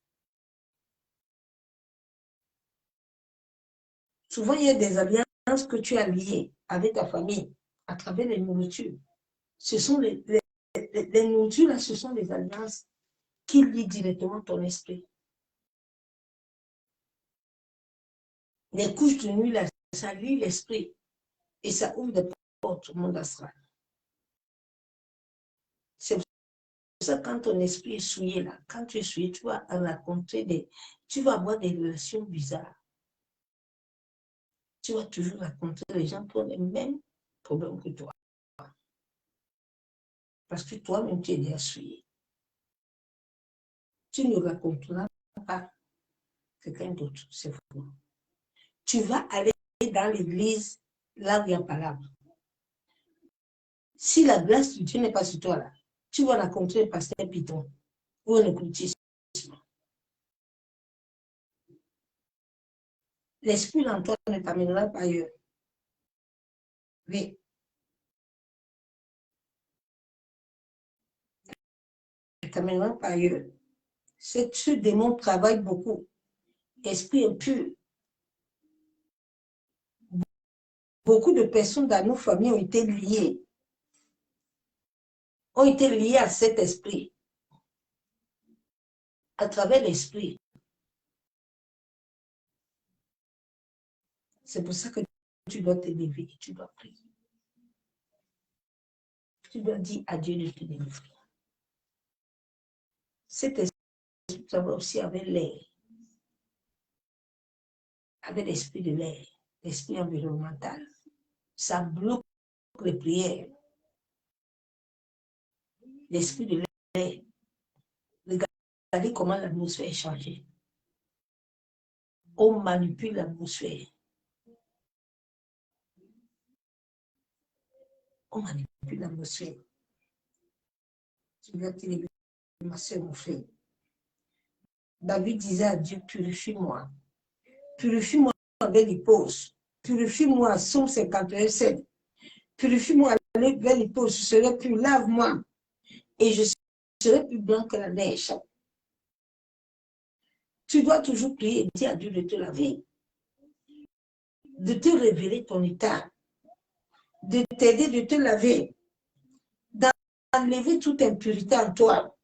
Souvent, il y a des alliances que tu as liées avec ta famille à travers les nourritures. Ce sont les nourritures, là, ce sont les alliances qui lient directement ton esprit. Les couches de nuit, là, ça lie l'esprit et ça ouvre des portes au monde astral. C'est pour ça que quand ton esprit est souillé, là, quand tu es souillé, tu vas rencontrer tu vas avoir des relations bizarres. Tu vas toujours rencontrer les gens qui ont les mêmes problèmes que toi. Parce que toi-même, tu es déjà souillé. Tu ne raconteras pas quelqu'un d'autre, c'est faux. Tu vas aller dans l'église, là où il y a palabre. Si la grâce de Dieu n'est pas sur toi, là, tu vas rencontrer un pasteur piton ou un occultiste. L'esprit en toi ne t'amènera pas ailleurs. Oui. Ne t'amènera pas ailleurs. Ce démon travaille beaucoup. Esprit impur. Beaucoup de personnes dans nos familles ont été liées à cet esprit, à travers l'esprit. C'est pour ça que tu dois te lever, tu dois prier. Tu dois dire à Dieu de te délivrer. Cet esprit travaille aussi avec l'air, avec l'esprit de l'air, l'esprit environnemental. Ça bloque les prières. L'esprit de l'air. Regardez comment l'atmosphère est changée. On manipule l'atmosphère. On manipule l'atmosphère. Tu dois te lever, ma soeur, mon frère. David disait à Dieu, purifie-moi. Purifie-moi avec l'hypose. Purifie-moi, Somme 51, 7. Purifie-moi avec l'hypose. Je serai plus, lave-moi. Et je serai plus blanc que la neige. Tu dois toujours prier et dire à Dieu de te laver. De te révéler ton état. De t'aider, de te laver. D'enlever toute impurité en toi.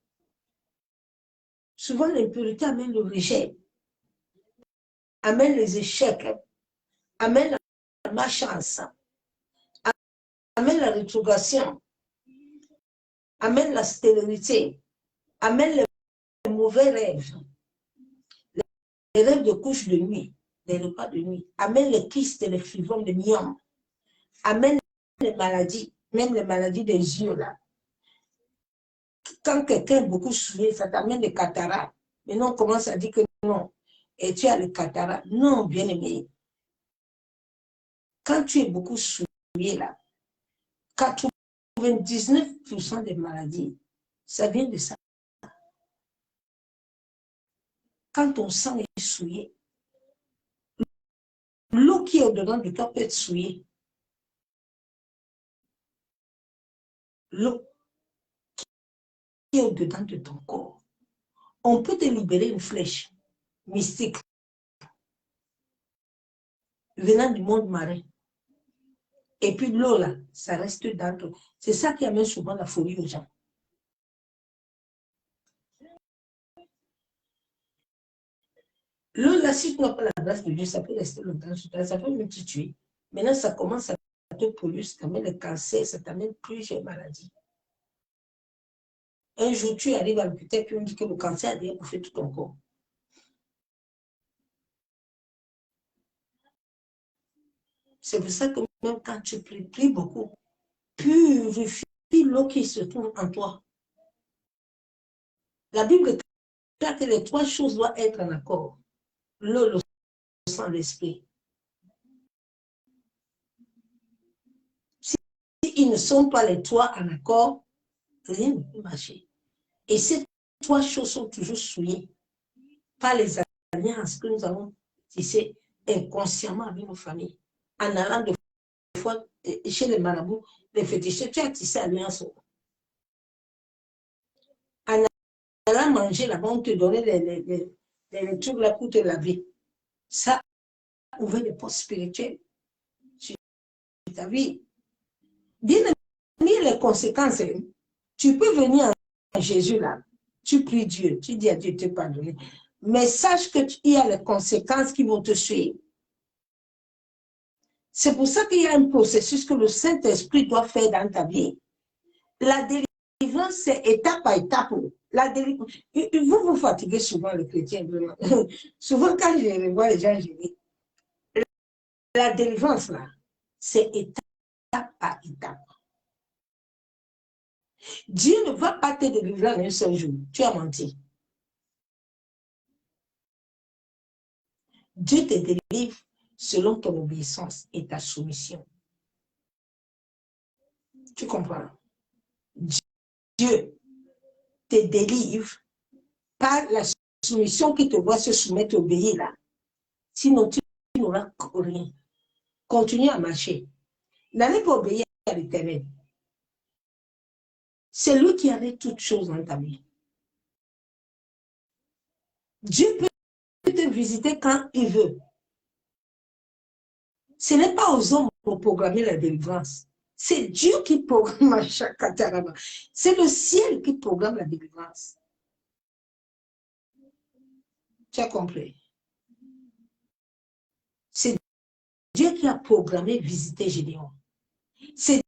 Souvent, l'impurité amène le rejet. Amène les échecs. Amène la malchance. Amène la rétrogression. Amène la stérilité. Amène les mauvais rêves. Les rêves de couche de nuit. Les repas de nuit. Amène les kystes et les fibromes de myome. Amène les maladies. Même les maladies des yeux là. Quand quelqu'un est beaucoup souillé, ça t'amène des cataractes. Maintenant, on commence à dire que non. Et tu as les cataractes. Non, bien aimé. Quand tu es beaucoup souillé là, 99% des maladies, ça vient de ça. Quand ton sang est souillé, l'eau qui est au-dedans de toi peut être souillée. L'eau qui est au-dedans de ton corps. On peut te libérer une flèche mystique venant du monde marin. Et puis l'eau là, ça reste dans toi. C'est ça qui amène souvent la folie aux gens. L'eau là, si tu n'as pas la grâce de Dieu, ça peut rester longtemps sur toi, ça peut même te tuer. Maintenant, ça commence à te polluer, ça t'amène le cancer, ça t'amène plusieurs maladies. Un jour, tu arrives à l'hôpital, puis on dit que le cancer a déjà bouffé tout ton corps. C'est pour ça que même quand tu pries beaucoup, purifie l'eau qui se trouve en toi. La Bible déclare que les trois choses doivent être en accord. L'eau, le sang, l'esprit. Si ils ne sont pas les trois en accord, rien ne peut marcher. Et ces trois choses sont toujours souillées par les alliances que nous avons tissées inconsciemment avec nos familles. En allant de fois chez les marabouts, les fétichistes, tu as tissé alliance. En allant manger là-bas, on te donnait les trucs là pour te laver. Ça ouvrait des postes spirituels sur ta vie. Bien aimé, les conséquences, tu peux venir à Jésus là, tu pries Dieu, tu dis à Dieu de te pardonner, mais sache qu'il y a les conséquences qui vont te suivre. C'est pour ça qu'il y a un processus que le Saint-Esprit doit faire dans ta vie. La délivrance, c'est étape par étape. La délivrance, vous fatiguez souvent les chrétiens, vraiment. Souvent, quand je vois les gens, je dis, la délivrance, là, c'est étape par étape. Dieu ne va pas te délivrer en un seul jour. Tu as menti. Dieu te délivre selon ton obéissance et ta soumission. Tu comprends? Dieu te délivre par la soumission qui te doit se soumettre, obéir là. Sinon, tu n'auras rien. Continue à marcher. N'allez pas obéir à l'Éternel. C'est lui qui arrête toutes choses dans ta vie. Dieu peut te visiter quand il veut. Ce n'est pas aux hommes pour programmer la délivrance. C'est Dieu qui programme à chaque catarama. C'est le ciel qui programme la délivrance. Tu as compris? C'est Dieu qui a programmé visiter Gédéon. C'est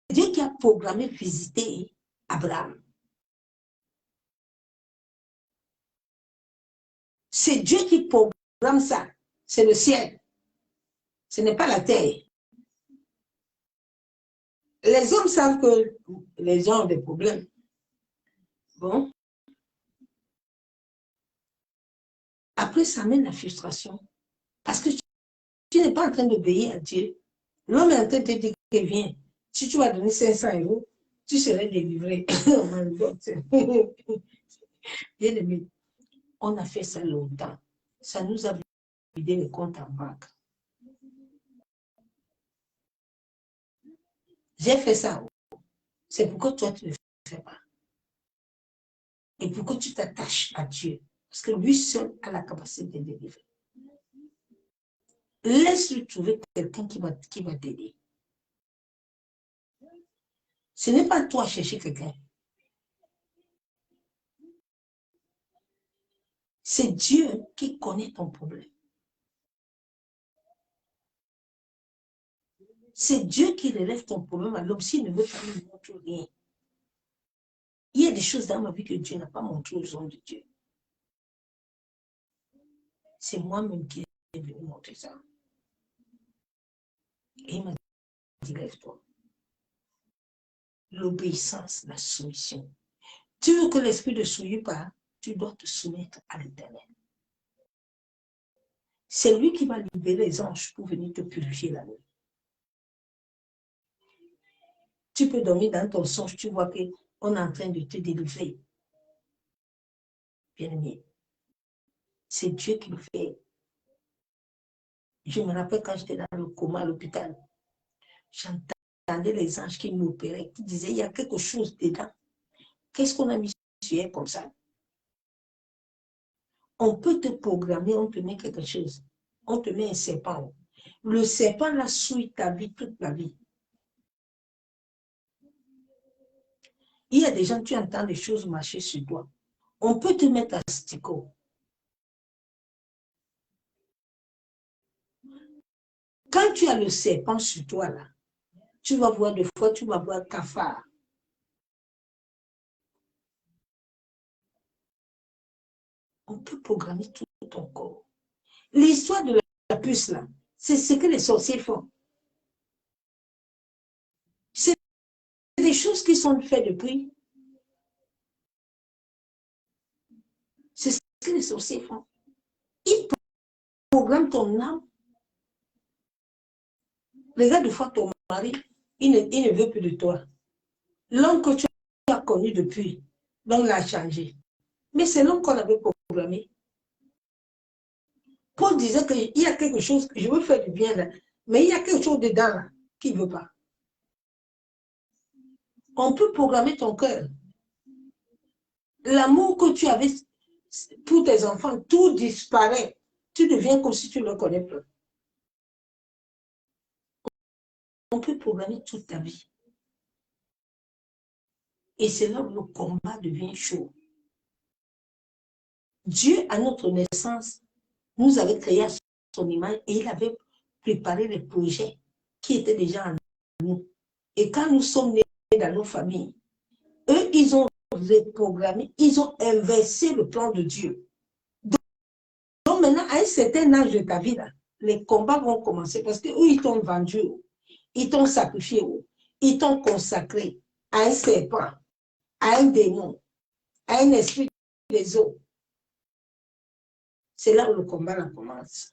Dieu qui a programmé visiter Abraham. C'est Dieu qui programme ça. C'est le ciel. Ce n'est pas la terre. Les hommes savent que les gens ont des problèmes. Bon. Après, ça amène la frustration. Parce que tu n'es pas en train d'obéir à Dieu. L'homme est en train de te dire que viens. Si tu vas donner 500 euros, tu serais délivré. Bien aimé, on a fait ça longtemps. Ça nous a vidé les comptes en banque. J'ai fait ça. C'est pourquoi toi, tu ne le fais pas. Et pourquoi tu t'attaches à Dieu. Parce que lui seul a la capacité de délivrer. Laisse-lui trouver quelqu'un qui va t'aider. Ce n'est pas toi chercher quelqu'un. C'est Dieu qui connaît ton problème. C'est Dieu qui relève ton problème à l'homme s'il ne veut pas nous montrer rien. Il y a des choses dans ma vie que Dieu n'a pas montré aux hommes de Dieu. C'est moi-même qui ai venu montrer ça. Et il m'a dit, lève-toi. L'obéissance, la soumission. Tu veux que l'esprit ne souille pas, tu dois te soumettre à l'Éternel. C'est lui qui va libérer les anges pour venir te purifier la nuit. Tu peux dormir dans ton songe, tu vois qu'on est en train de te délivrer. Bien-aimé, c'est Dieu qui le fait. Je me rappelle quand j'étais dans le coma à l'hôpital, j'entendais les anges qui m'opéraient, qui disaient, il y a quelque chose dedans. Qu'est-ce qu'on a mis sur elle comme ça? On peut te programmer, on te met quelque chose. On te met un serpent. Le serpent, là, souille ta vie toute la vie. Il y a des gens, tu entends des choses marcher sur toi. On peut te mettre à sticot. Quand tu as le serpent sur toi, là, tu vas voir des fois, tu vas voir cafard. On peut programmer tout ton corps. L'histoire de la puce, là, c'est ce que les sorciers font. C'est des choses qui sont faites depuis. que les sorciers font? Ils programment ton âme. Regarde de fois ton mari, il ne veut plus de toi. L'homme que tu as connu depuis, l'homme l'a changé. Mais c'est l'homme qu'on avait programmé. Paul disait qu'il y a quelque chose, je veux faire du bien là, mais il y a quelque chose dedans là qui ne veut pas. On peut programmer ton cœur. L'amour que tu avais pour tes enfants, tout disparaît. Tu deviens comme si tu ne le connais plus. On peut programmer toute ta vie. Et c'est là où le combat devient chaud. Dieu, à notre naissance, nous avait créé à son image et il avait préparé les projets qui étaient déjà en nous. Et quand nous sommes nés dans nos familles, eux, ils ont reprogrammé, ils ont inversé le plan de Dieu. Donc maintenant, à un certain âge de ta vie, là, les combats vont commencer parce que eux, ils t'ont vendu, ils t'ont sacrifié, ils t'ont consacré à un serpent, à un démon, à un esprit des eaux. C'est là où le combat là, commence.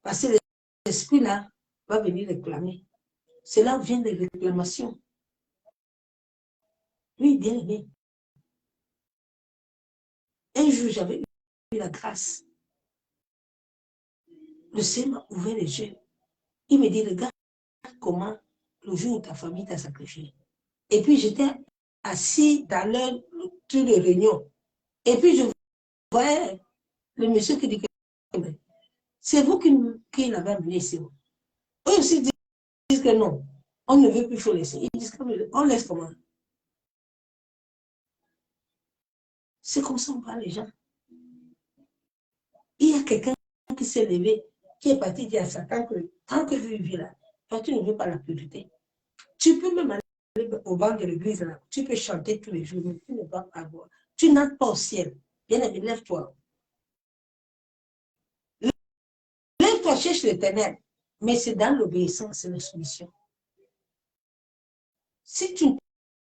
Parce que l'esprit là va venir réclamer. C'est là où viennent les réclamations. Oui, bien aimé. Un jour, j'avais eu la grâce. Le Seigneur m'a ouvert les yeux. Il me dit, regarde comment le jour où ta famille t'a sacrifié. Et puis, j'étais assis dans leur tour de réunion. Et puis, je voyais le monsieur qui dit que c'est vous qui l'avez amené ici. Eux aussi disent que non, on ne veut plus faut laisser. Ils disent qu'on laisse comment? C'est comme ça on parle les gens. Il y a quelqu'un qui s'est levé, qui est parti dire à Satan que tant que tu vis là, toi tu ne veux pas la pureté. Tu peux même aller au banc de l'église là, tu peux chanter tous les jours, mais tu ne vas pas voir. Tu n'entres pas au ciel. Bien aimé, lève-toi. Lève-toi, cherche l'éternel. Mais c'est dans l'obéissance et la soumission. Si tu ne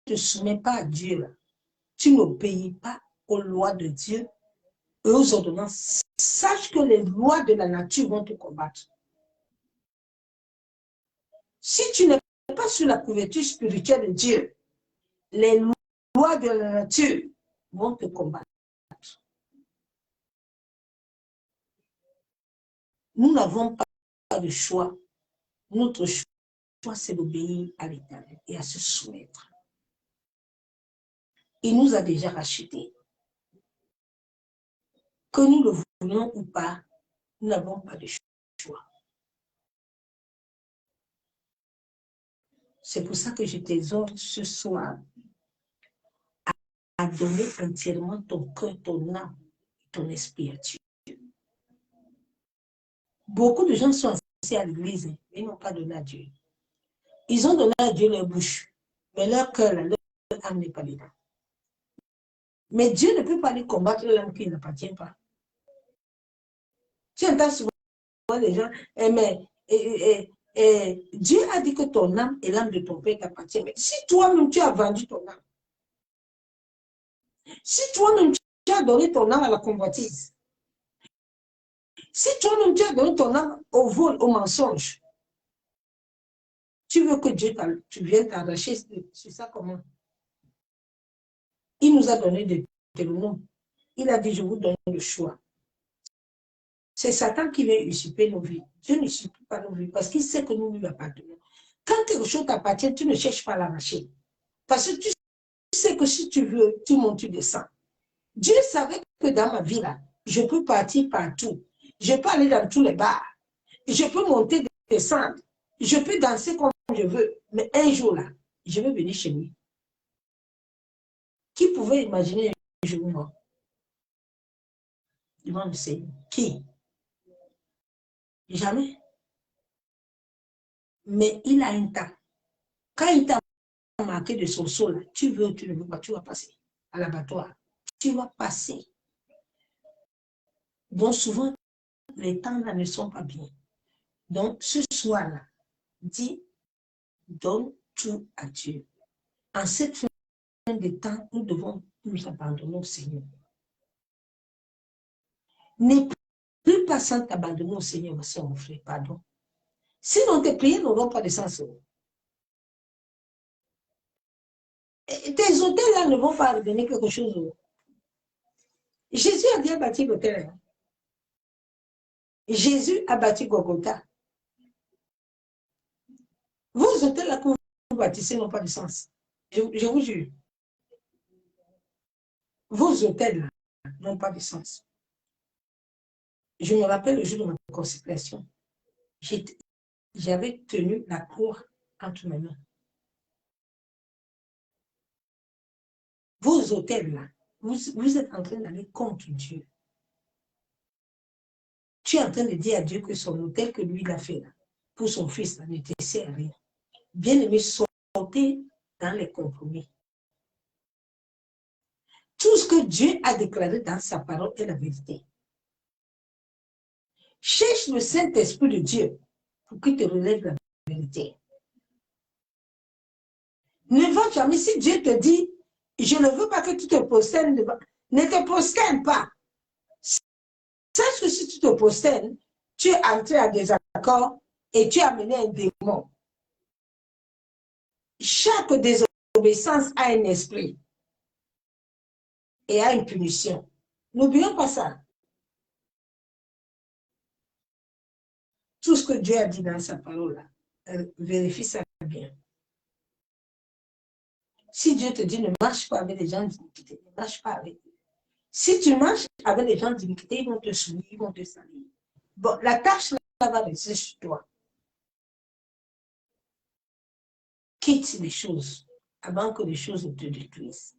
te soumets pas à Dieu, là, tu n'obéis pas aux lois de Dieu et aux ordonnances, sache que les lois de la nature vont te combattre. Si tu n'es pas sur la couverture spirituelle de Dieu, les lois de la nature vont te combattre. Nous n'avons pas de choix. Notre choix, c'est d'obéir à l'Éternel et à se soumettre. Il nous a déjà rachetés. Que nous le voulions ou pas, nous n'avons pas de choix. C'est pour ça que je t'exhorte ce soir à donner entièrement ton cœur, ton âme, ton esprit à Dieu. Beaucoup de gens sont assis à l'église, mais n'ont pas donné à Dieu. Ils ont donné à Dieu leur bouche, mais leur cœur, leur âme n'est pas dedans. Mais Dieu ne peut pas aller combattre l'âme qui n'appartient pas. Tu entends souvent les gens, mais Dieu a dit que ton âme et l'âme de ton père t'appartiennent. Mais si toi-même tu as vendu ton âme, si toi-même tu as donné ton âme à la convoitise, si toi-même tu as donné ton âme au vol, au mensonge, tu veux que Dieu tu viennes t'arracher sur ça comment? Il nous a donné des noms. Il a dit, je vous donne le choix. C'est Satan qui vient usurper nos vies. Dieu n'usurpe pas nos vies parce qu'il sait que nous lui appartenons. Quand quelque chose t'appartient, tu ne cherches pas à l'arracher. Parce que tu sais que si tu veux, tu montes, tu descends. Dieu savait que dans ma vie, là, je peux partir partout. Je peux aller dans tous les bars. Je peux monter, descendre. Je peux danser comme je veux. Mais un jour, là, je vais venir chez lui. Qui pouvait imaginer un jour, moi? Devant le Seigneur. Qui? Jamais. Mais il a un temps. Quand il t'a marqué de son sol, là, tu veux, tu ne veux pas, tu vas passer à l'abattoir. Tu vas passer. Donc souvent, les temps là ne sont pas bien. Donc ce soir-là, dis, donne tout à Dieu. En cette fin de temps, nous devons nous abandonner au Seigneur. N'aie plus patiente d'abandonner au Seigneur, ma soeur, mon frère, pardon. Sinon, tes prières n'auront pas de sens. Tes hôtels là ne vont pas redevenir quelque chose. Jésus a bien bâti l'hôtel. Jésus a bâti Golgotha. Vos hôtels là que vous bâtissez n'ont pas de sens. Je vous jure. Vos hôtels là n'ont pas de sens. Je me rappelle le jour de ma consécration. J'avais tenu la croix entre mes mains. Vos hôtels là, vous êtes en train d'aller contre Dieu. Tu es en train de dire à Dieu que son hôtel que lui il a fait là, pour son fils là, ne te sert à rien. Bien-aimé, sortez dans les compromis. Tout ce que Dieu a déclaré dans sa parole est la vérité. Cherche le Saint-Esprit de Dieu pour qu'il te relève la vérité. Ne va jamais, si Dieu te dit, je ne veux pas que tu te prosternes devant, ne te prosterne pas. Sache que si tu te prosternes, tu es entré à désaccord et tu as amené un démon. Chaque désobéissance a un esprit et a une punition. N'oublions pas ça. Tout ce que Dieu a dit dans sa parole, vérifie ça bien. Si Dieu te dit ne marche pas avec les gens d'iniquité, ne marche pas avec eux. Si tu marches avec les gens d'iniquité, ils vont te souiller, ils vont te salir. Bon, la tâche là va rester sur toi. Quitte les choses avant que les choses ne te détruisent.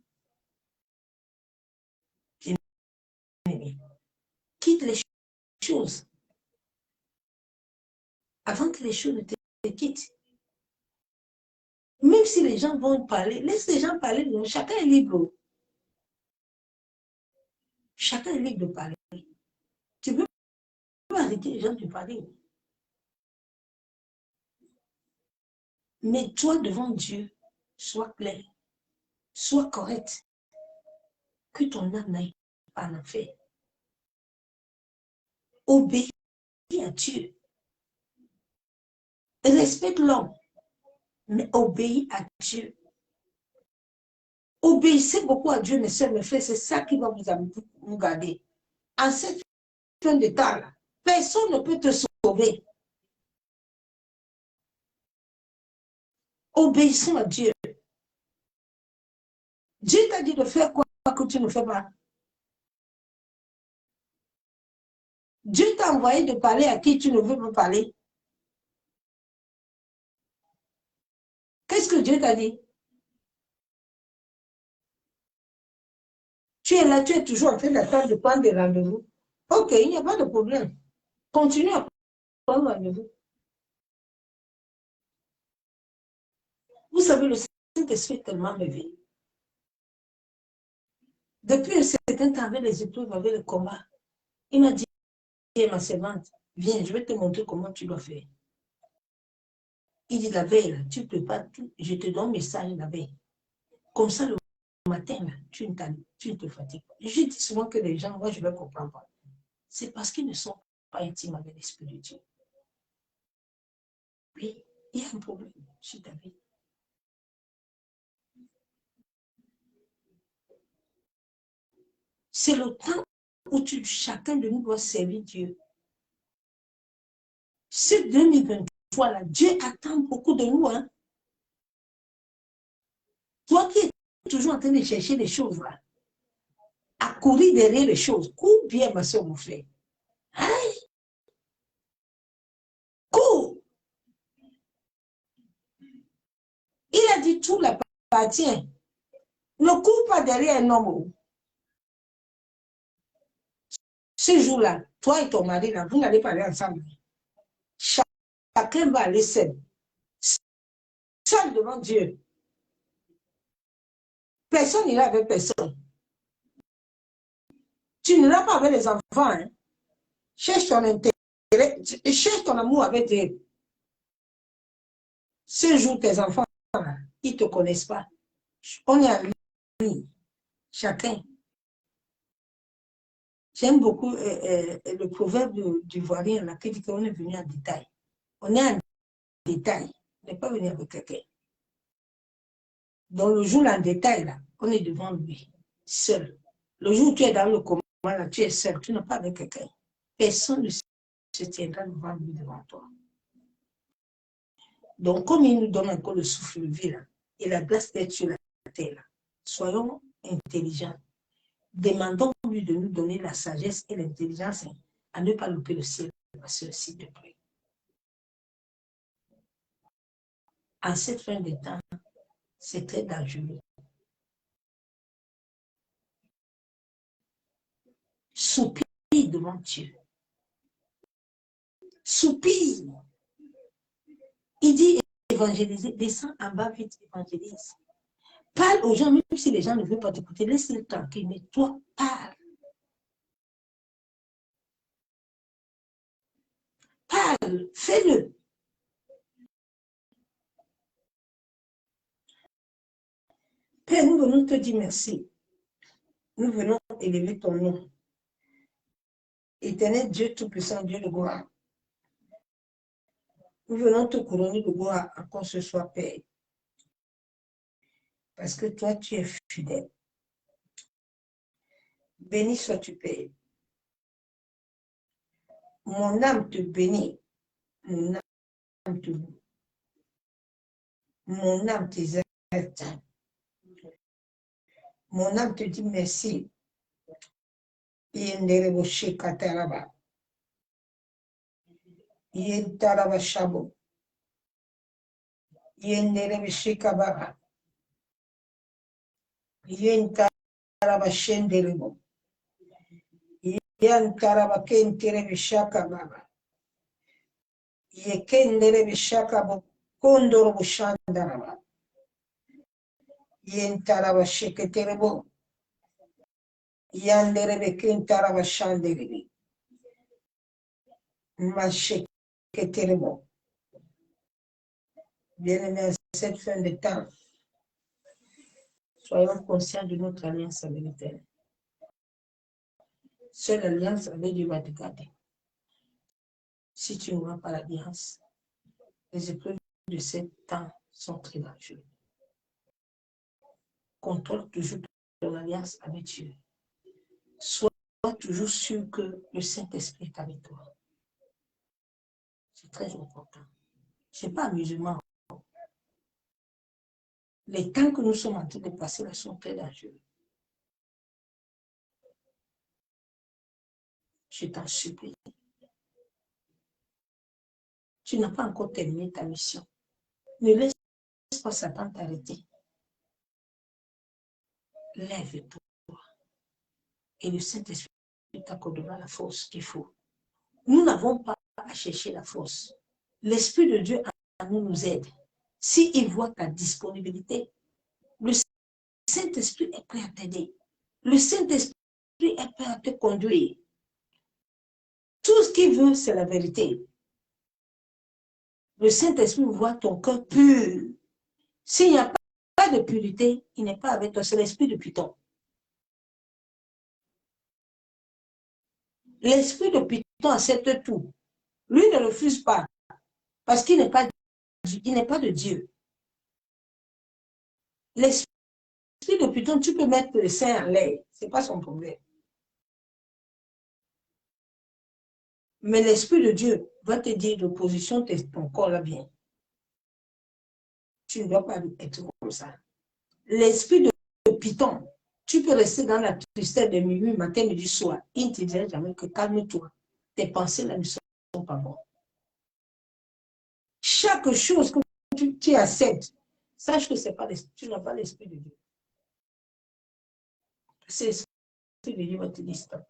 Quitte les choses avant que les choses ne te quittent. Même si les gens vont parler, laisse les gens parler. Donc chacun est libre. Chacun est libre de parler. Tu peux pas arrêter les gens de parler. Mais toi, devant Dieu, sois clair, sois correct. Que ton âme n'aille pas en enfer. Obéis à Dieu. Respecte l'homme, mais obéis à Dieu. Obéissez beaucoup à Dieu, mes soeurs, mes frères, c'est ça qui va vous garder. En cette fin de temps-là, personne ne peut te sauver. Obéissons à Dieu. Dieu t'a dit de faire quoi que tu ne fais pas. Dieu t'a envoyé de parler à qui tu ne veux pas parler. Qu'est-ce que Dieu t'a dit? Tu es là, tu es toujours en train d'attendre de prendre des rendez-vous. Ok, il n'y a pas de problème. Continue à prendre rendez-vous. Vous savez, le Saint-Esprit est tellement merveilleux. Depuis un certain temps, avec les épreuves, avec le combat, il m'a dit, ma servante, viens, je vais te montrer comment tu dois faire. Il dit, la veille, là, tu prépares tout, je te donne un message la veille. Comme ça, le matin, là, tu ne te fatigues pas. Je dis souvent que les gens, moi, je ne comprends pas. C'est parce qu'ils ne sont pas intimes avec l'Esprit de Dieu. Oui, il y a un problème sur ta vie. C'est le temps où chacun de nous doit servir Dieu. Ce 2023 là, Dieu attend beaucoup de nous. Hein? Toi qui es toujours en train de chercher les choses là, à courir derrière les choses, cours bien, ma soeur, mon frère. Hein? Cours. Il a dit tout l'appartient. Ne cours pas derrière un homme. Ce jour-là, toi et ton mari, là, vous n'allez pas aller ensemble. Chacun va aller seul. Seul devant Dieu. Personne n'ira avec personne. Tu n'iras pas avec les enfants. Hein. Cherche ton intérêt, cherche ton amour avec Dieu. Ce jour, tes enfants, là, ils ne te connaissent pas. On est en ligne. Chacun J'aime beaucoup le proverbe du Ivoirien là, qui dit qu'on est venu en détail. On est en détail, on n'est pas venu avec quelqu'un. Donc le jour en détail, là, on est devant lui, seul. Le jour où tu es dans le coma, là, tu es seul, tu n'es pas avec quelqu'un. Personne ne se tiendra devant lui, devant toi. Donc, comme il nous donne encore le souffle de vie, là, et la grâce d'être sur la terre, là, soyons intelligents. Demandons-lui de nous donner la sagesse et l'intelligence à ne pas louper le ciel, parce que s'il te plaît. En cette fin de temps, c'est très dangereux. Soupire devant Dieu. Soupire. Il dit évangéliser, descends en bas vite, évangélise. Parle aux gens, même si les gens ne veulent pas t'écouter, laisse-les tranquilles, mais toi, parle. Parle, fais-le. Père, nous venons te dire merci. Nous venons élever ton nom. Éternel Dieu Tout-Puissant, Dieu de gloire. Nous venons te couronner de gloire encore ce soir, Père. Parce que toi, tu es fidèle. Béni sois-tu, Père. Mon âme te bénit. Mon âme te loue. Mon âme t'exalte. Mon âme te dit merci. Yenderebo shekataraba. Yentaraba shabo. Yenderebo shekababa. Yentaraba shenderebo. Yantaraba kenterebo shakababa. Yekenderebo shakabo. Kondorobo shandaraba. Yentaraba sheketerebo. Yanderebe kentaraba shanderebe. Masheketerebo. Bien-aimés, à cette fin de temps, soyons conscients de notre alliance avec l'Éternel. Seule alliance avec Dieu va te garder. Si tu ne vois pas l'alliance, les épreuves de ce temps sont très dangereuses. Contrôle toujours ton alliance avec Dieu. Sois toujours sûr que le Saint-Esprit est avec toi. C'est très important. Ce n'est pas amusement. Les temps que nous sommes en train de passer là sont très dangereux. Je t'en supplie. Tu n'as pas encore terminé ta mission. Ne laisse pas Satan t'arrêter. Lève-toi. Et le Saint-Esprit t'accordera la force qu'il faut. Nous n'avons pas à chercher la force. L'Esprit de Dieu en nous aide. S'il voit ta disponibilité, le Saint-Esprit est prêt à t'aider. Le Saint-Esprit est prêt à te conduire. Tout ce qu'il veut, c'est la vérité. Le Saint-Esprit voit ton cœur pur. S'il n'y a pas de pureté, il n'est pas avec toi. C'est l'esprit de Python. L'esprit de Python accepte tout. Lui ne refuse pas. Parce qu'il n'est pas de Dieu. L'esprit de Python, tu peux mettre le sein en l'air. Ce n'est pas son problème. Mais l'Esprit de Dieu va te dire de position ton corps là bien. Tu ne dois pas être comme ça. L'Esprit de Python, tu peux rester dans la tristesse de minuit, matin, midi, soir. Il ne te dira jamais que calme-toi. Tes pensées là ne sont pas bonnes. Chaque chose que tu acceptes, sache que tu n'as pas l'Esprit de Dieu. C'est l'Esprit de Dieu va te dire stop.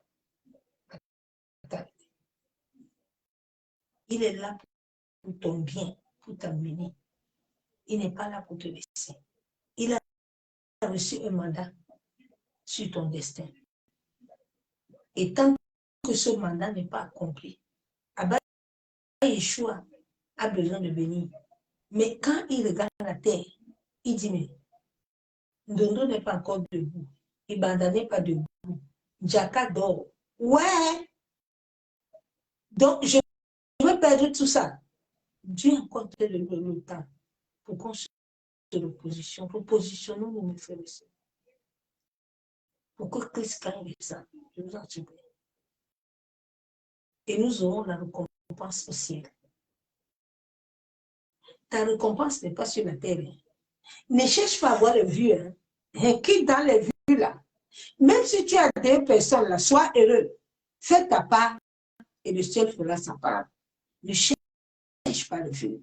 Il est là pour ton bien, pour t'amener. Il n'est pas là pour te laisser. Il a reçu un mandat sur ton destin. Et tant que ce mandat n'est pas accompli, Abba Yeshua a besoin de venir. Mais quand il regarde la terre, il dit, mais Ndondo n'est pas encore debout. Ibanda n'est pas debout. Djaka dort. Ouais. Donc, je vais perdre tout ça. Dieu a encore le temps pour qu'on se positionne, pour positionner nos frères et sœurs. Pour que Christ gagne ça. Je vous en supplie. Et nous aurons la récompense au ciel. Ta récompense n'est pas sur la terre. Ne cherche pas à avoir les vues. Qui dans les vues là. Même si tu as 2 personnes là, sois heureux. Fais ta part et le ciel fera sa part. Ne cherche pas les vues.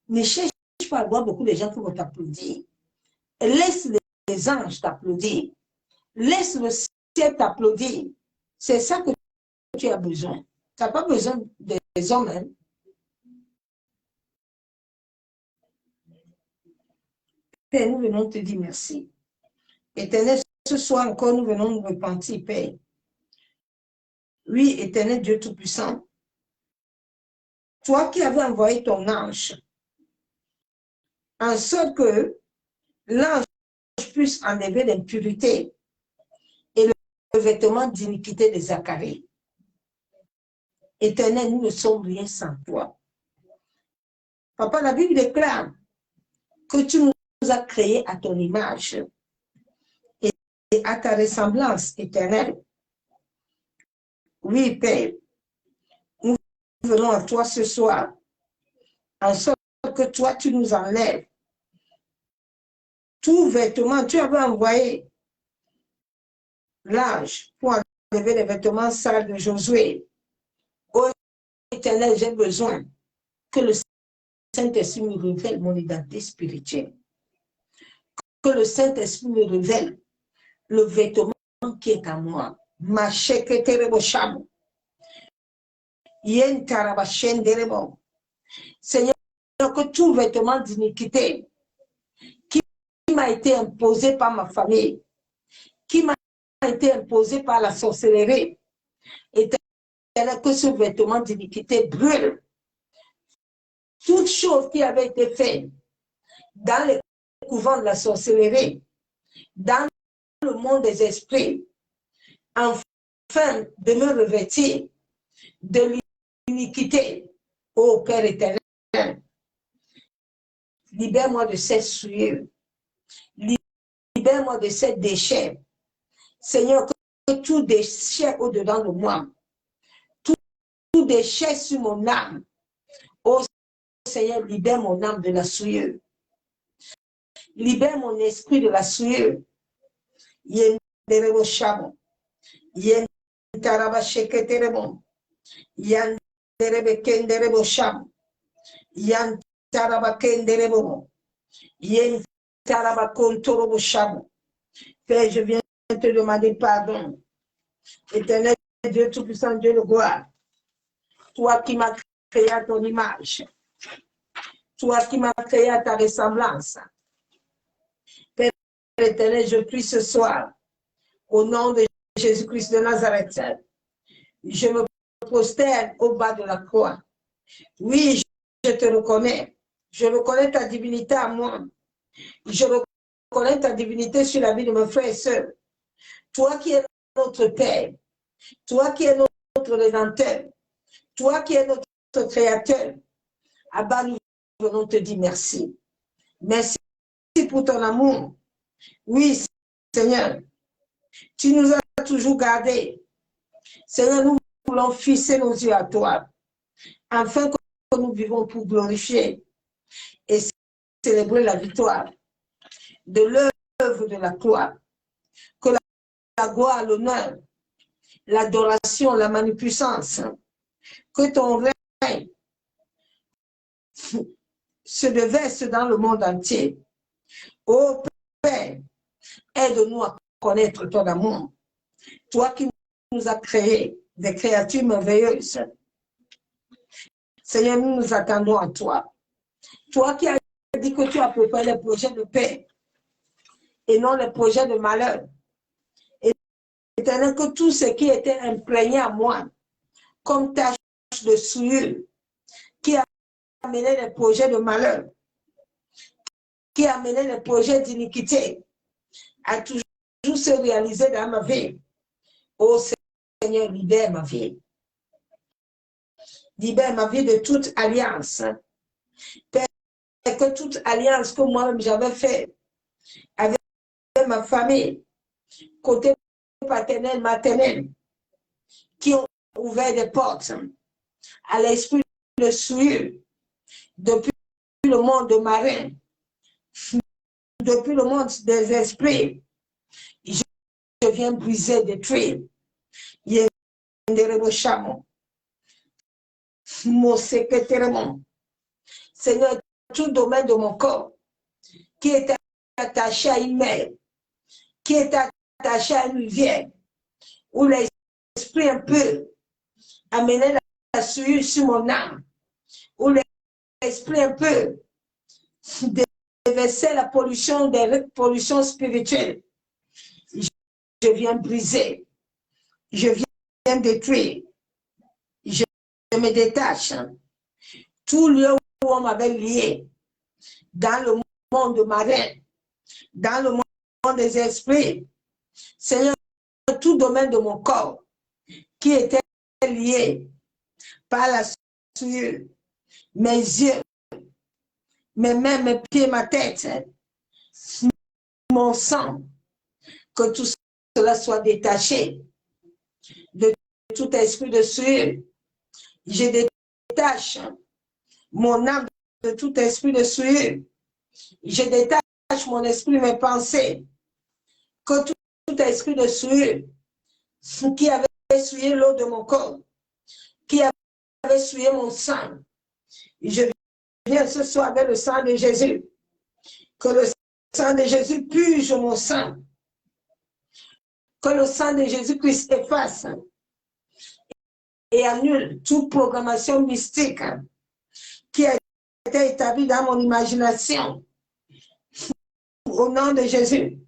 Ne cherche pas à avoir beaucoup de gens qui vont t'applaudir. Laisse les anges t'applaudir. Laisse le ciel t'applaudir. C'est ça que tu as besoin. Tu n'as pas besoin des hommes. Hein. Père, nous venons te dire merci. Éternel, ce soir encore, nous venons nous repentir, Père. Oui, éternel Dieu Tout-Puissant, toi qui avais envoyé ton ange, en sorte que l'ange puisse enlever l'impurité et le vêtement d'iniquité de Zacharie. Éternel, nous ne sommes rien sans toi. Papa, la Bible déclare que tu nous as créés à ton image et à ta ressemblance éternelle. Oui, Père, nous venons à toi ce soir, en sorte que toi, tu nous enlèves tout vêtement. Tu avais envoyé l'ange pour enlever les vêtements sales de Josué. Oh, Éternel, j'ai besoin que le Saint-Esprit me révèle mon identité spirituelle. Que le Saint-Esprit me révèle le vêtement qui est à moi. Ma cheketerebo. Seigneur, que tout vêtement d'iniquité qui m'a été imposé par ma famille, qui m'a été imposé par la sorcellerie, et que ce vêtement d'iniquité brûle. Toute chose qui avait été faite dans les couvents de la sorcellerie, dans le monde des esprits, afin de me revêtir de l'iniquité, ô Père éternel, libère-moi de cette souillure, libère-moi de ces déchets. Seigneur, que tout déchet au-dedans de moi, tout déchet sur mon âme, ô Seigneur, libère mon âme de la souillure. Libère mon esprit de la souillure. Yenderebo shamo. Yentaraba sheketerebo. Yanderebe kenderebo shamo. Yantaraba kenderebo. Yentaraba kontorobo shamo. Père, je viens te demander pardon. Éternel Dieu Tout-Puissant, Dieu de gloire. Toi qui m'as créé à ton image. Toi qui m'as créé à ta ressemblance. Père éternel, je prie ce soir, au nom de Jésus-Christ de Nazareth, je me prosterne au bas de la croix. Oui, je te reconnais. Je reconnais ta divinité à moi. Je reconnais ta divinité sur la vie de mes frères et sœurs. Toi qui es notre Père, toi qui es notre Rédempteur, toi qui es notre Créateur, Abba, nous venons te dire merci. Merci pour ton amour. Oui, Seigneur, tu nous as toujours gardés. Seigneur, nous voulons fixer nos yeux à toi, afin que nous vivons pour glorifier et célébrer la victoire de l'œuvre de la croix. Que la gloire, l'honneur, l'adoration, la magnificence, que ton règne se déverse dans le monde entier. Ô Père, aide-nous à connaître ton amour. Toi qui nous as créés des créatures merveilleuses. Seigneur, nous nous attendons à toi. Toi qui as dit que tu as préparé les projets de paix et non les projets de malheur. Éternel, que tout ce qui était imprégné à moi, comme tache de souillure, qui a amené les projets de malheur, qui a amené les projets d'iniquité, a toujours se réalisé dans ma vie. Oh Seigneur, libère ma vie. Libère ma vie de toute alliance. Père, que toute alliance que moi-même j'avais fait avec ma famille, côté paternel, maternel, qui ont ouvert des portes à l'esprit de souillure depuis le monde marin, depuis le monde des esprits. Je viens briser, détruire. Mon secrétaire, Seigneur, tout domaine de mon corps qui est attaché à une mer, qui est attaché à une rivière, où l'esprit un peu amenait la souillure sur mon âme, où l'esprit un peu déversait la pollution, des pollutions spirituelles. Je viens briser, je viens détruire, je me détache. Tout lieu où on m'avait lié, dans le monde marin, dans le monde des esprits, Seigneur, tout domaine de mon corps qui était lié par la souillure, mes yeux, mes mains, mes pieds, ma tête, mon sang, que tout cela soit détaché de tout esprit de souillure. Je détache mon âme de tout esprit de souillure. Je détache mon esprit, mes pensées, que tout esprit de souillure qui avait souillé l'eau de mon corps, qui avait souillé mon sang. Je viens ce soir avec le sang de Jésus. Que le sang de Jésus purge mon sang. Que le sang de Jésus-Christ efface et annule toute programmation mystique qui a été établie dans mon imagination. Au nom de Jésus.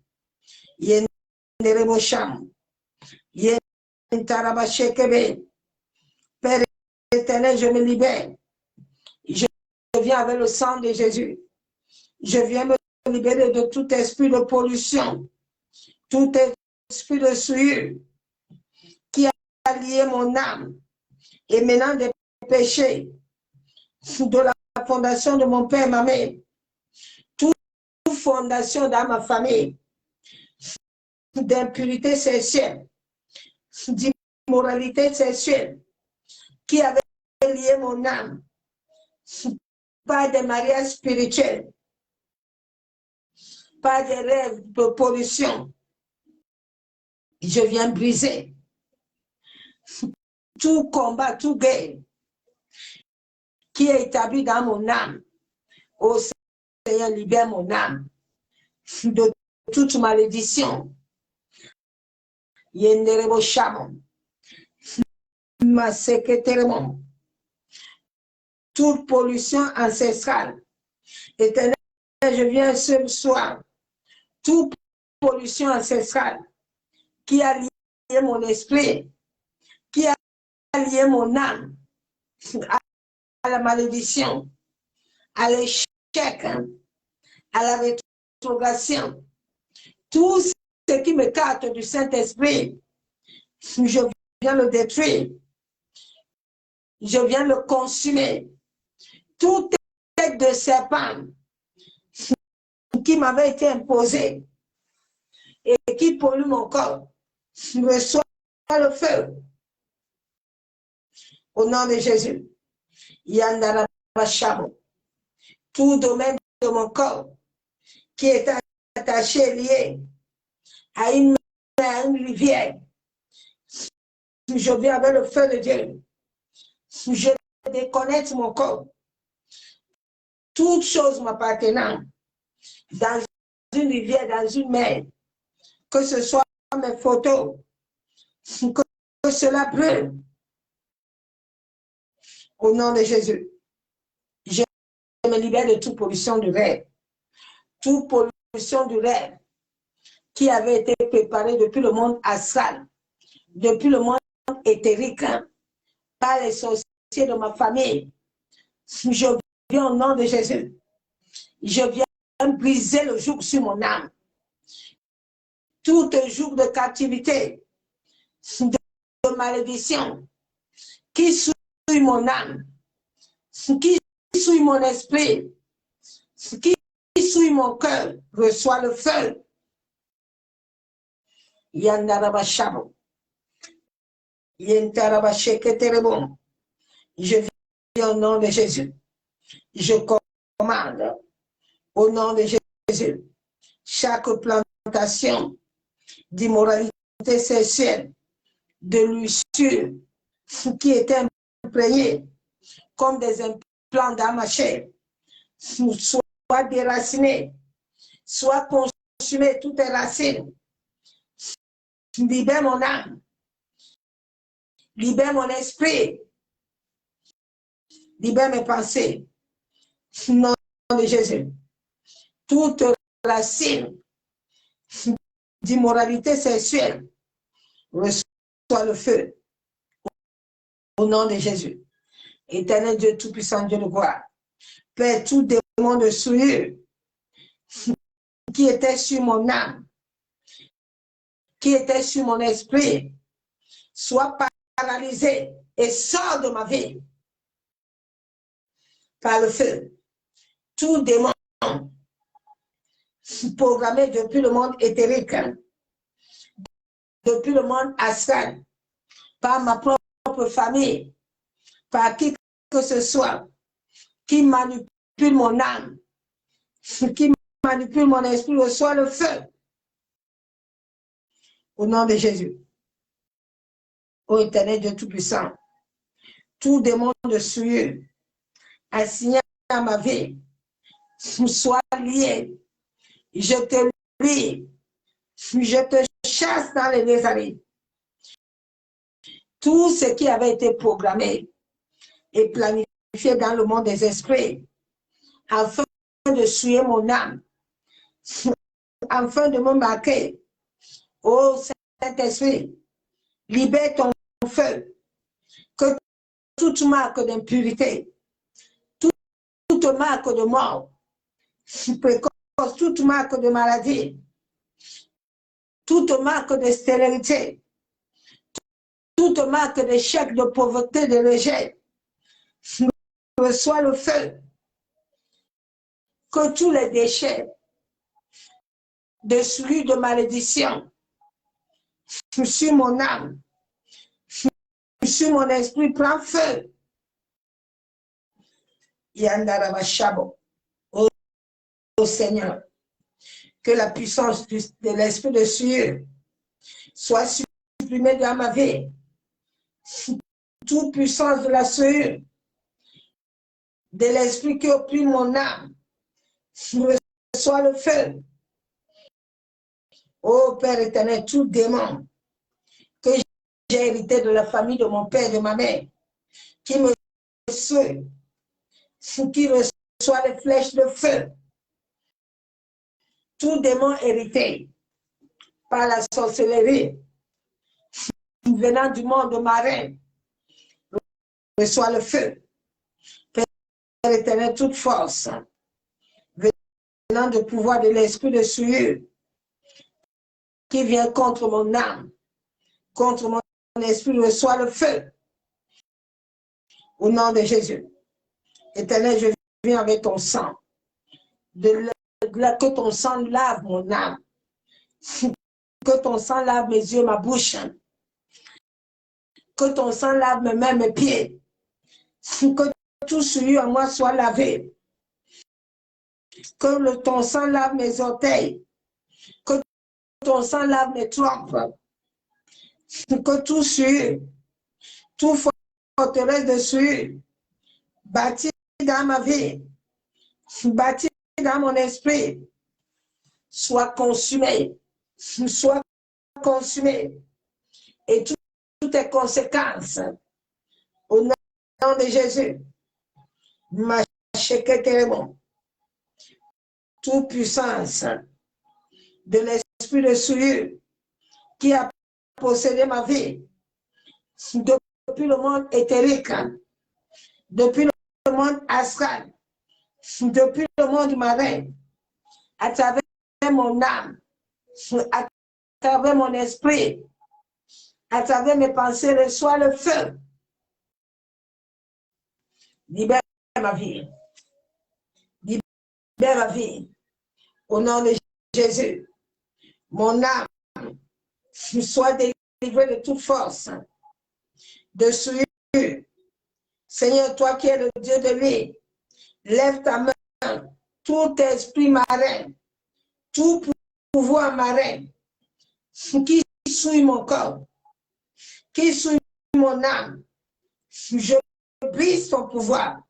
Père éternel, je me libère. Je viens avec le sang de Jésus. Je viens me libérer de tout esprit de pollution, tout esprit de souillure qui a lié mon âme et maintenant des péchés de la fondation de mon père, ma mère, toute fondation dans ma famille d'impurité sexuelle, d'immoralité sexuelle qui avait lié mon âme par des mariages spirituels, par des rêves de pollution. Je viens briser tout combat, tout guerre qui est établi dans mon âme. Ô Seigneur, libère mon âme de toute malédiction. Yenderebo Shamon, ma secrétaire, toute pollution ancestrale. Éternel, je viens ce soir. Toute pollution ancestrale qui a lié mon esprit, qui a lié mon âme à la malédiction, à l'échec, à la rétrogradation. Tout ce qui me carte du Saint-Esprit, je viens le détruire. Je viens le consumer. Toute tête de serpent qui m'avait été imposée et qui pollue mon corps, reçoit le feu. Au nom de Jésus. Yandarabashamo. Tout domaine de mon corps qui est attaché, lié à une rivière, je viens avec le feu de Dieu. Je déconnecte mon corps. Toute chose m'appartenant dans une rivière, dans une mer, que ce soit mes photos, que cela brûle. Au nom de Jésus, je me libère de toute pollution du rêve. Toute pollution du rêve qui avait été préparée depuis le monde astral, depuis le monde éthérique, par les sorciers de ma famille. Je viens au nom de Jésus. Je viens briser le joug sur mon âme. Tout joug de captivité, de malédiction qui souille mon âme, qui souille mon esprit, qui souille mon cœur, reçoit le feu. Yandarabashabo. Yentarabasheketerebon. Je viens au nom de Jésus. Je commande au nom de Jésus. Chaque plantation d'immoralité sexuelle, de luxure, qui est imprégnée comme des implants d'amaché, soit déracinée, soit consumée toutes les racines. Libère mon âme, libère mon esprit, libère mes pensées. Au nom de Jésus. Toute racine d'immoralité sexuelle reçoit le feu. Au nom de Jésus. Éternel Dieu Tout-Puissant, Dieu de gloire. Père, tout démon de souillure qui était sur mon âme, qui était sur mon esprit, soit paralysé et sort de ma vie par le feu. Tout démon programmé depuis le monde éthérique, depuis le monde astral, par ma propre famille, par qui que ce soit, qui manipule mon âme, qui manipule mon esprit, reçoit le feu. Au nom de Jésus. Ô Éternel Dieu Tout-Puissant, tout démon de souillure assigné à ma vie, soit lié. Je te lie, je te chasse dans les lézards. Tout ce qui avait été programmé et planifié dans le monde des esprits, afin de souiller mon âme, afin de me marquer. Ô Saint-Esprit, libère ton feu, que toute marque d'impurité, toute marque de mort, précoce, toute marque de maladie, toute marque de stérilité, toute marque d'échec, de pauvreté, de rejet, reçoit le feu. Que tous les déchets de souillure, de malédiction, sur mon âme, sur mon esprit, prend feu. Yandarabashabo. Ô Seigneur, que la puissance de l'esprit de souillure soit supprimée dans ma vie. Toute puissance de la souillure, de l'esprit qui opprime mon âme, reçoit le feu. Ô Père éternel, tout démon que j'ai hérité de la famille de mon père et de ma mère, qui me souille, qui reçoit les flèches de feu, tout démon hérité par la sorcellerie, venant du monde marin, reçoit le feu. Père éternel, toute force, venant du pouvoir de l'esprit de souillure, qui vient contre mon âme, contre mon esprit, reçoit le feu. Au nom de Jésus. Éternel, je viens avec ton sang. Que ton sang lave mon âme. Que ton sang lave mes yeux, ma bouche. Que ton sang lave mes mains, mes pieds. Que tout souillure en moi soit lavé. Que ton sang lave mes orteils. Que ton sang lave mes trompes. Que tout souillure, tout forteresse de souillure, bâti dans ma vie, bâti dans mon esprit, soit consumé, et toutes les conséquences, au nom de Jésus, ma chéquetérémon, toute puissance de l'esprit de souillure qui a possédé ma vie depuis le monde éthérique, depuis le monde astral, depuis le monde marin, à travers mon âme, à travers mon esprit, à travers mes pensées, reçois le feu. Libère ma vie. Libère ma vie. Au nom de Jésus, mon âme soit délivrée de toute force, de souillure. Seigneur, toi qui es le Dieu de vie, lève ta main, tout esprit marin, tout pouvoir marin, qui souille mon corps, qui souille mon âme, je brise ton pouvoir.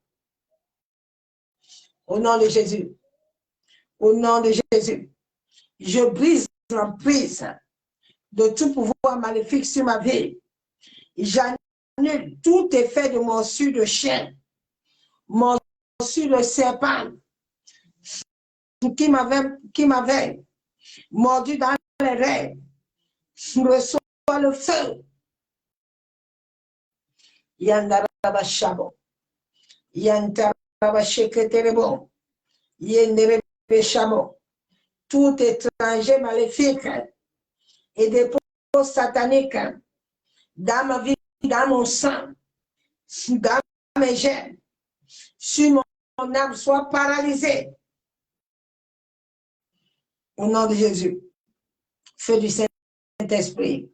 Au nom de Jésus, au nom de Jésus, je brise l'emprise de tout pouvoir maléfique sur ma vie. J'annule tout effet de morsure de chien, morsure de serpent, qui m'avait mordu dans les reins. Reçois le feu. Yandarabashabo. Yantarabasheketerebo. Yenderebeshabo. Tout étranger maléfique et des propos sataniques dans ma vie, dans mon sang, dans mes gènes, sur mon âme, soit paralysé. Au nom de Jésus, feu du Saint-Esprit,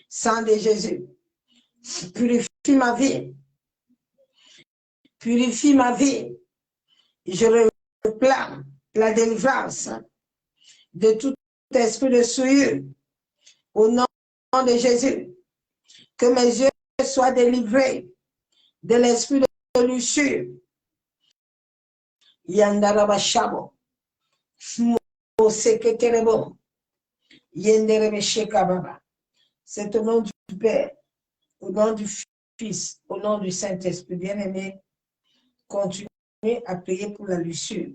sang de Jésus, purifie ma vie. Purifie ma vie. Je réclame la délivrance de tout esprit de souillure. Au nom de Jésus, que mes yeux soient délivrés de l'esprit de luxure. Yandarabashabo. Moseketerebo. Yenderebeshekababa. C'est au nom du Père, au nom du Fils, au nom du Saint-Esprit. Bien-aimé, continuez à prier pour la luxure,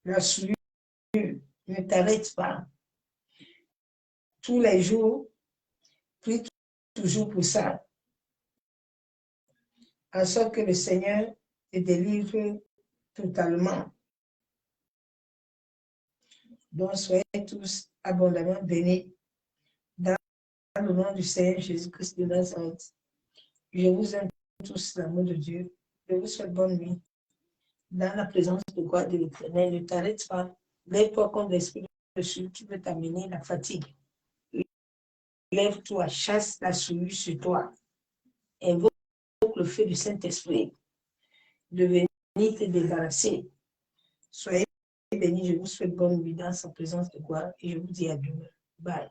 la souillure. Ne t'arrête pas. Tous les jours, prie toujours pour ça. En sorte que le Seigneur te délivre totalement. Donc, soyez tous abondamment bénis dans le nom du Seigneur Jésus-Christ de Nazareth. Je vous aime tous, l'amour de Dieu. Je vous souhaite bonne nuit. Dans la présence de gloire de l'Éternel, ne t'arrête pas. Lève-toi contre l'esprit de souillure qui veut t'amener la fatigue. Lève-toi, chasse la souillure sur toi. Invoque le feu du Saint-Esprit de venir te débarrasser. Soyez bénis, je vous souhaite bonne nuit dans sa présence de gloire et je vous dis à demain. Bye.